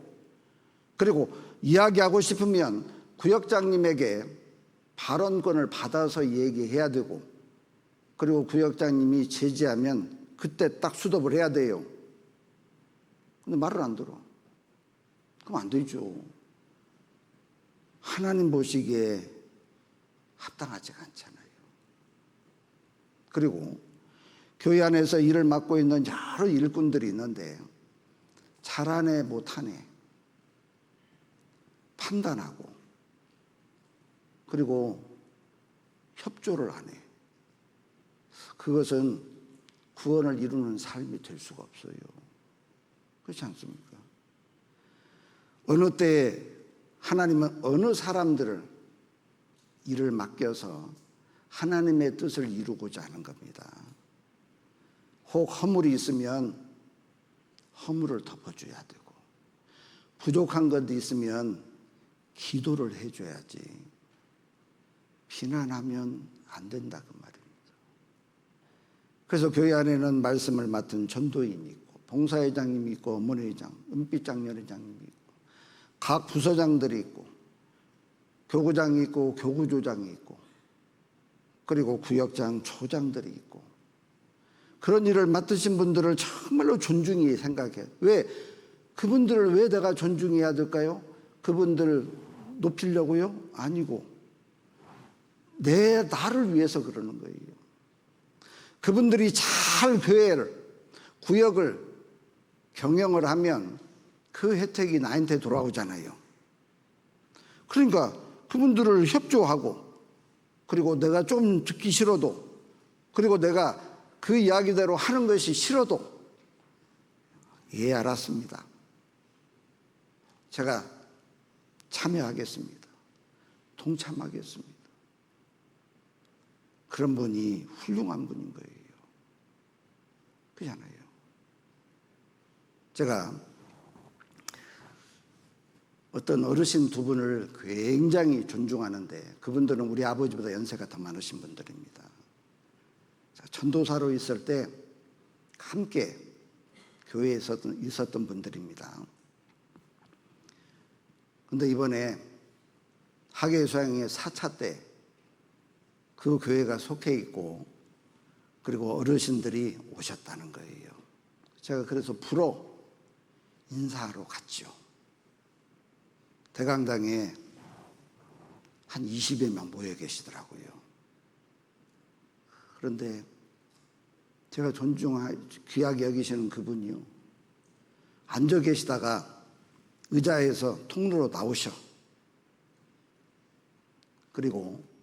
그리고 이야기하고 싶으면 구역장님에게 발언권을 받아서 얘기해야 되고, 그리고 구역장님이 제지하면 그때 딱 수답을 해야 돼요. 근데 말을 안 들어. 그럼 안 되죠. 하나님 보시기에 합당하지 않잖아요. 그리고 교회 안에서 일을 맡고 있는 여러 일꾼들이 있는데 잘하네 못하네 판단하고 그리고 협조를 안 해. 그것은 구원을 이루는 삶이 될 수가 없어요. 그렇지 않습니까? 어느 때에 하나님은 어느 사람들을 일을 맡겨서 하나님의 뜻을 이루고자 하는 겁니다. 혹 허물이 있으면 허물을 덮어줘야 되고 부족한 것도 있으면 기도를 해줘야지 비난하면 안 된다 그 말입니다. 그래서 교회 안에는 말씀을 맡은 전도인이 있고 봉사회장님이 있고 어머니회장, 은빛장년회장님이 있고 각 부서장들이 있고 교구장이 있고 교구조장이 있고 그리고 구역장, 초장들이 있고 그런 일을 맡으신 분들을 정말로 존중히 생각해요. 왜? 그분들을 왜 내가 존중해야 될까요? 그분들을 높이려고요? 아니고 나를 위해서 그러는 거예요. 그분들이 잘 교회를, 구역을 경영을 하면 그 혜택이 나한테 돌아오잖아요. 그러니까 그분들을 협조하고 그리고 내가 좀 듣기 싫어도 그리고 내가 그 이야기대로 하는 것이 싫어도 예 알았습니다. 제가 참여하겠습니다. 동참하겠습니다. 그런 분이 훌륭한 분인 거예요. 그렇잖아요. 제가 어떤 어르신 두 분을 굉장히 존중하는데 그분들은 우리 아버지보다 연세가 더 많으신 분들입니다. 전도사로 있을 때 함께 교회에 있었던 분들입니다. 그런데 이번에 학예수양회 4차 때 그 교회가 속해 있고 그리고 어르신들이 오셨다는 거예요. 제가 그래서 불어 인사하러 갔죠. 대강당에 한 20여 명 모여 계시더라고요. 그런데 제가 귀하게 여기시는 그분이요. 앉아 계시다가 의자에서 통로로 나오셔. 그리고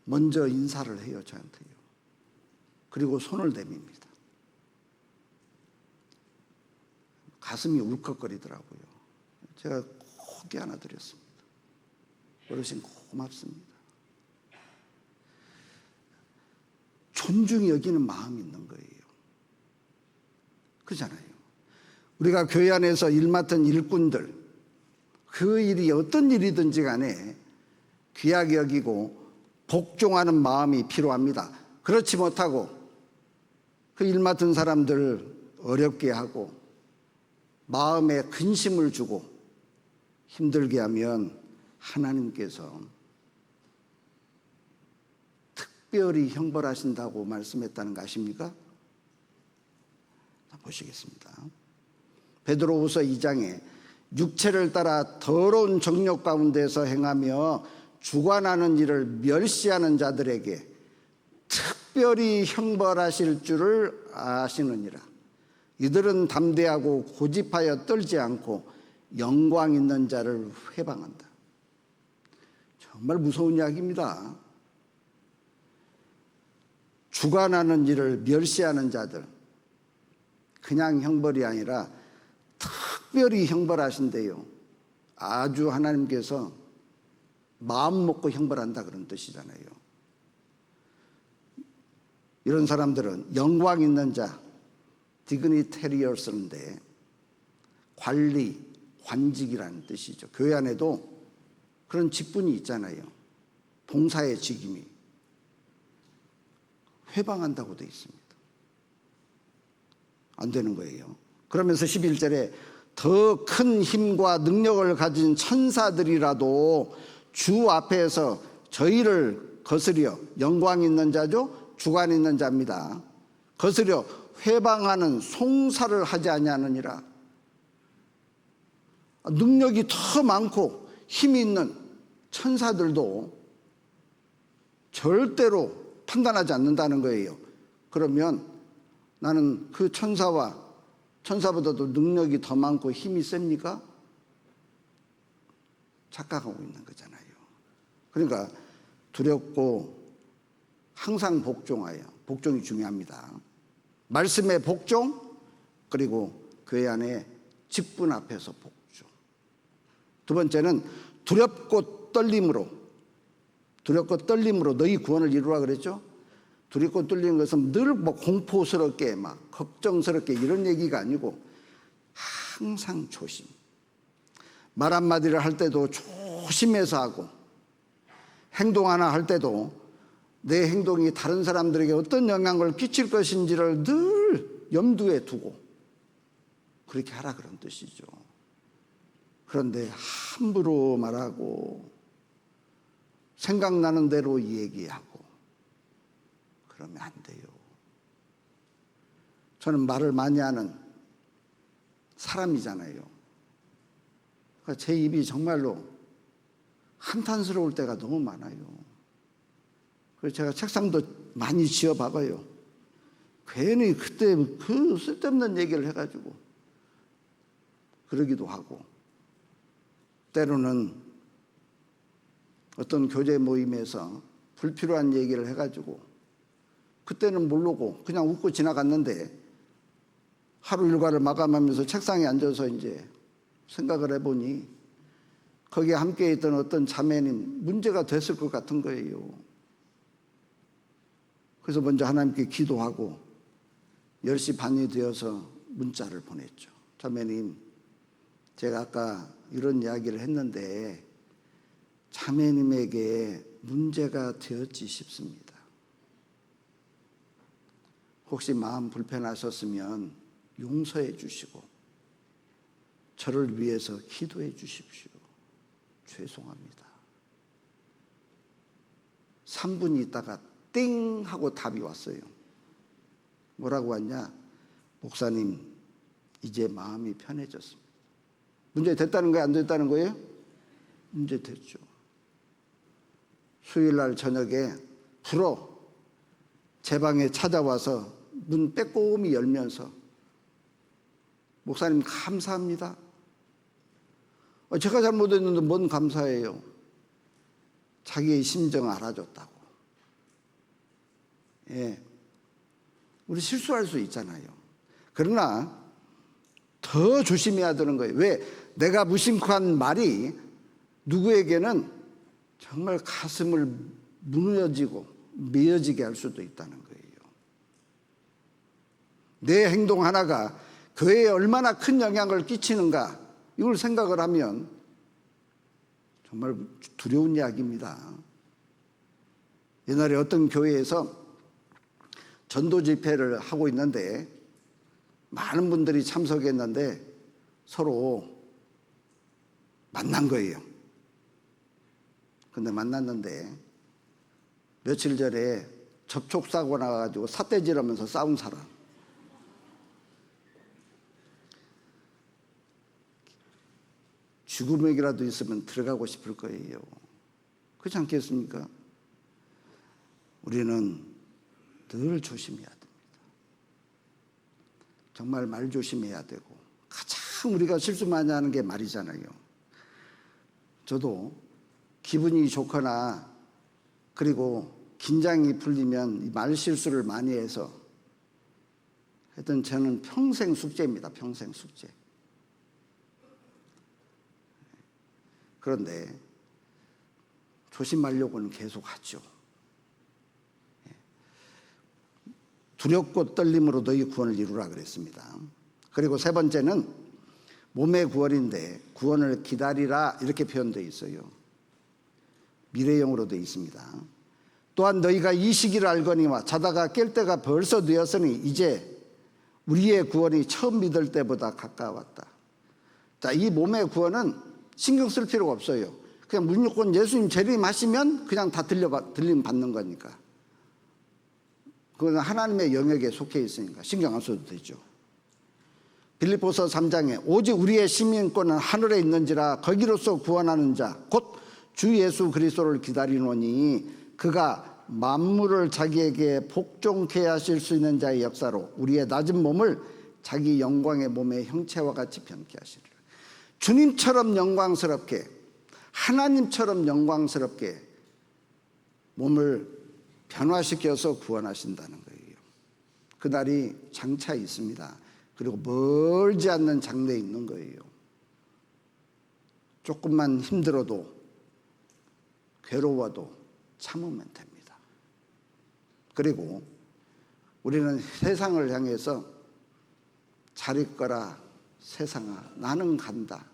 먼저 인사를 해요, 저한테요. 그리고 손을 내밉니다. 가슴이 울컥거리더라고요. 제가 고개 하나 드렸습니다. 어르신 고맙습니다. 존중히 여기는 마음이 있는 거예요. 그렇잖아요. 우리가 교회 안에서 일 맡은 일꾼들, 그 일이 어떤 일이든지 간에 귀하게 여기고 복종하는 마음이 필요합니다. 그렇지 못하고 그 일 맡은 사람들을 어렵게 하고 마음에 근심을 주고 힘들게 하면 하나님께서 특별히 형벌하신다고 말씀했다는 거 아십니까? 보시겠습니다. 베드로후서 2장에 육체를 따라 더러운 정욕 가운데서 행하며 주관하는 일을 멸시하는 자들에게 특별히 형벌하실 줄을 아시느니라. 이들은 담대하고 고집하여 떨지 않고 영광 있는 자를 회방한다. 정말 무서운 이야기입니다. 주관하는 일을 멸시하는 자들, 그냥 형벌이 아니라 특별히 형벌하신대요. 아주 하나님께서 마음 먹고 형벌한다 그런 뜻이잖아요. 이런 사람들은 영광 있는 자, 디그니테리어스인데 관리, 관직이라는 뜻이죠. 교회 안에도 그런 직분이 있잖아요. 봉사의 직임이. 회방한다고 되어 있습니다. 안 되는 거예요. 그러면서 11절에 더 큰 힘과 능력을 가진 천사들이라도 주 앞에서 저희를 거스려 영광 있는 자죠. 주관 있는 자입니다. 거스려 회방하는 송사를 하지 아니하느니라. 능력이 더 많고 힘이 있는 천사들도 절대로 판단하지 않는다는 거예요. 그러면 나는 그 천사와 천사보다도 능력이 더 많고 힘이 셉니까? 착각하고 있는 거잖아요. 그러니까 두렵고 항상 복종하여, 복종이 중요합니다. 말씀의 복종, 그리고 교회 안에 직분 앞에서 복종. 두 번째는 두렵고 떨림으로 너희 구원을 이루라 그랬죠. 두렵고 떨리는 것은 늘 뭐 공포스럽게 막 걱정스럽게 이런 얘기가 아니고 항상 조심. 말 한마디를 할 때도 조심해서 하고, 행동 하나 할 때도 내 행동이 다른 사람들에게 어떤 영향을 끼칠 것인지를 늘 염두에 두고 그렇게 하라 그런 뜻이죠. 그런데 함부로 말하고 생각나는 대로 얘기하고 그러면 안 돼요. 저는 말을 많이 하는 사람이잖아요. 그러니까 제 입이 정말로 한탄스러울 때가 너무 많아요. 그래서 제가 책상도 많이 지어봐봐요. 괜히 그때 그 쓸데없는 얘기를 해가지고 그러기도 하고, 때로는 어떤 교제 모임에서 불필요한 얘기를 해가지고 그때는 모르고 그냥 웃고 지나갔는데 하루 일과를 마감하면서 책상에 앉아서 이제 생각을 해보니 거기에 함께 있던 어떤 자매님 문제가 됐을 것 같은 거예요. 그래서 먼저 하나님께 기도하고 10시 반이 되어서 문자를 보냈죠. 자매님, 제가 아까 이런 이야기를 했는데 자매님에게 문제가 되었지 싶습니다. 혹시 마음 불편하셨으면 용서해 주시고 저를 위해서 기도해 주십시오. 죄송합니다. 3분 있다가 띵 하고 답이 왔어요. 뭐라고 왔냐? 목사님, 이제 마음이 편해졌습니다. 문제 됐다는 거예요? 안 됐다는 거예요? 문제 됐죠. 수요일 날 저녁에 불어 제 방에 찾아와서 문 빼꼼히 열면서 목사님 감사합니다. 제가 잘못했는데 뭔 감사해요. 자기의 심정 알아줬다고. 예, 우리 실수할 수 있잖아요. 그러나 더 조심해야 되는 거예요. 왜? 내가 무심코 한 말이 누구에게는 정말 가슴을 무너지고 메어지게 할 수도 있다는 거예요. 내 행동 하나가 교회에 얼마나 큰 영향을 끼치는가, 이걸 생각을 하면 정말 두려운 이야기입니다. 옛날에 어떤 교회에서 전도 집회를 하고 있는데 많은 분들이 참석했는데 서로 만난 거예요. 근데 만났는데 며칠 전에 접촉사고 나가지고 삿대질하면서 싸운 사람. 죽음에게라도 있으면 들어가고 싶을 거예요. 그렇지 않겠습니까? 우리는 늘 조심해야 됩니다. 정말 말 조심해야 되고, 가장 우리가 실수 많이 하는 게 말이잖아요. 저도 기분이 좋거나 그리고 긴장이 풀리면 말 실수를 많이 해서 하여튼 저는 평생 숙제입니다. 평생 숙제. 그런데 조심하려고는 계속 하죠. 두렵고 떨림으로 너희 구원을 이루라 그랬습니다. 그리고 세 번째는 몸의 구원인데 구원을 기다리라 이렇게 표현되어 있어요. 미래형으로 되어 있습니다. 또한 너희가 이 시기를 알거니와 자다가 깰 때가 벌써 되었으니 이제 우리의 구원이 처음 믿을 때보다 가까웠다. 자, 이 몸의 구원은 신경 쓸 필요가 없어요. 그냥 무조건 예수님 재림하시면 그냥 다 들림 받는 거니까. 그건 하나님의 영역에 속해 있으니까 신경 안 써도 되죠. 빌립보서 3장에 오직 우리의 시민권은 하늘에 있는지라 거기로서 구원하는 자 곧 주 예수 그리스도를 기다리노니 그가 만물을 자기에게 복종케 하실 수 있는 자의 역사로 우리의 낮은 몸을 자기 영광의 몸의 형체와 같이 변케 하시리라. 주님처럼 영광스럽게, 하나님처럼 영광스럽게 몸을 변화시켜서 구원하신다는 거예요. 그날이 장차 있습니다. 그리고 멀지 않는 장래에 있는 거예요. 조금만 힘들어도, 괴로워도 참으면 됩니다. 그리고 우리는 세상을 향해서 잘 있거라 세상아 나는 간다.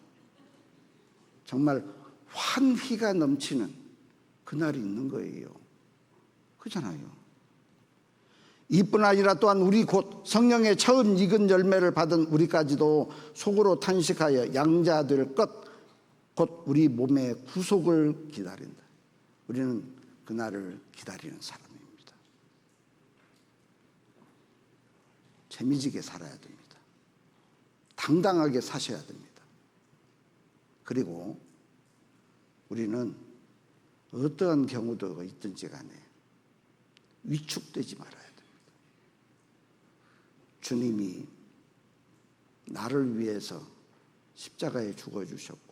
정말 환희가 넘치는 그날이 있는 거예요. 그렇잖아요. 이뿐 아니라 또한 우리 곧 성령의 처음 익은 열매를 받은 우리까지도 속으로 탄식하여 양자될 것 곧 우리 몸의 구속을 기다린다. 우리는 그날을 기다리는 사람입니다. 재미지게 살아야 됩니다. 당당하게 사셔야 됩니다. 그리고 우리는 어떠한 경우도 있든지 간에 위축되지 말아야 됩니다. 주님이 나를 위해서 십자가에 죽어주셨고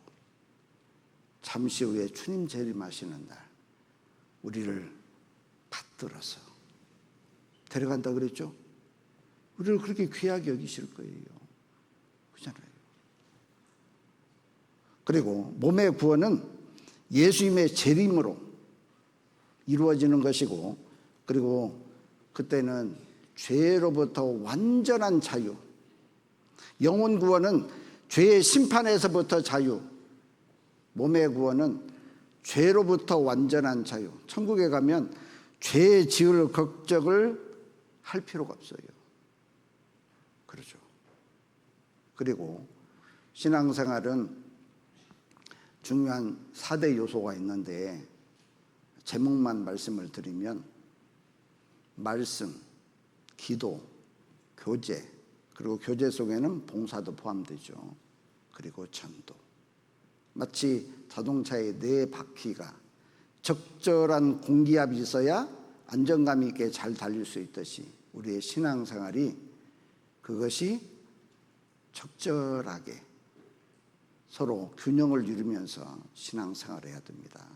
잠시 후에 주님 재림하시는 날 우리를 받들어서 데려간다 그랬죠? 우리를 그렇게 귀하게 여기실 거예요. 그렇잖아요. 그리고 몸의 구원은 예수님의 재림으로 이루어지는 것이고, 그리고 그때는 죄로부터 완전한 자유, 영혼 구원은 죄의 심판에서부터 자유, 몸의 구원은 죄로부터 완전한 자유. 천국에 가면 죄 지을 걱정을 할 필요가 없어요. 그렇죠. 그리고 신앙생활은 중요한 4대 요소가 있는데 제목만 말씀을 드리면 말씀, 기도, 교제, 그리고 교제 속에는 봉사도 포함되죠. 그리고 전도. 마치 자동차의 4바퀴가 적절한 공기압이 있어야 안정감 있게 잘 달릴 수 있듯이 우리의 신앙생활이 그것이 적절하게 서로 균형을 이루면서 신앙생활을 해야 됩니다.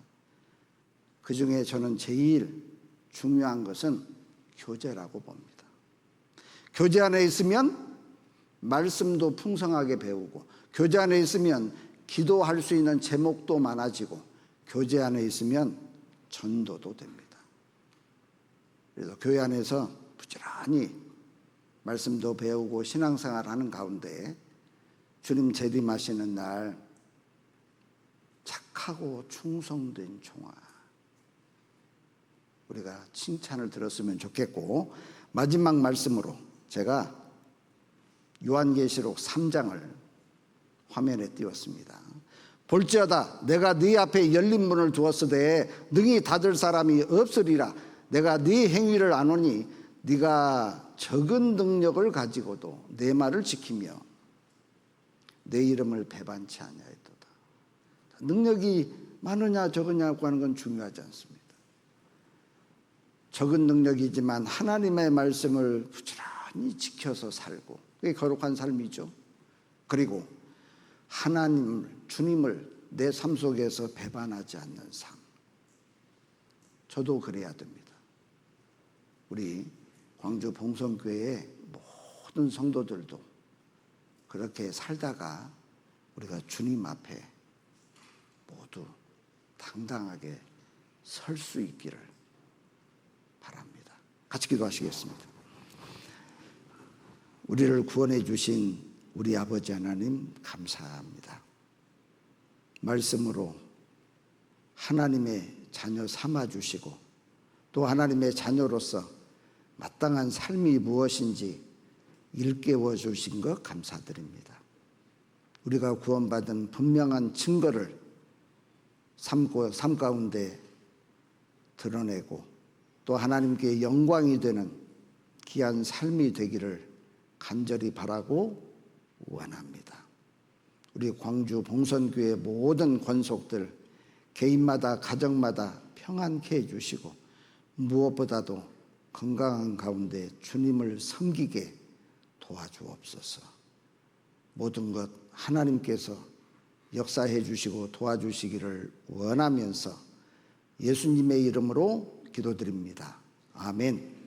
그 중에 저는 제일 중요한 것은 교제라고 봅니다. 교제 안에 있으면 말씀도 풍성하게 배우고, 교제 안에 있으면 기도할 수 있는 제목도 많아지고, 교제 안에 있으면 전도도 됩니다. 그래서 교회 안에서 부지런히 말씀도 배우고 신앙생활하는 가운데 주님 재림하시는 날 착하고 충성된 종아, 우리가 칭찬을 들었으면 좋겠고, 마지막 말씀으로 제가 요한계시록 3장을 화면에 띄웠습니다. 볼지어다 내가 네 앞에 열린 문을 두었으되 능히 닫을 사람이 없으리라. 내가 네 행위를 아노니 네가 적은 능력을 가지고도 내 말을 지키며 내 이름을 배반치 아니하였도다. 능력이 많으냐 적으냐고 하는 건 중요하지 않습니다. 적은 능력이지만 하나님의 말씀을 부지런히 지켜서 살고, 그게 거룩한 삶이죠. 그리고 하나님을, 주님을 내 삶 속에서 배반하지 않는 삶. 저도 그래야 됩니다. 우리 광주 봉성교회의 모든 성도들도 그렇게 살다가 우리가 주님 앞에 모두 당당하게 설 수 있기를 바랍니다. 같이 기도하시겠습니다. 우리를 구원해 주신 우리 아버지 하나님 감사합니다. 말씀으로 하나님의 자녀 삼아주시고 또 하나님의 자녀로서 마땅한 삶이 무엇인지 일깨워 주신 것 감사드립니다. 우리가 구원받은 분명한 증거를 삶 가운데 드러내고 또 하나님께 영광이 되는 귀한 삶이 되기를 간절히 바라고 원합니다. 우리 광주 봉선교회 모든 권속들 개인마다 가정마다 평안케 해주시고 무엇보다도 건강한 가운데 주님을 섬기게 도와주옵소서. 모든 것 하나님께서 역사해 주시고 도와주시기를 원하면서 예수님의 이름으로 기도드립니다. 아멘.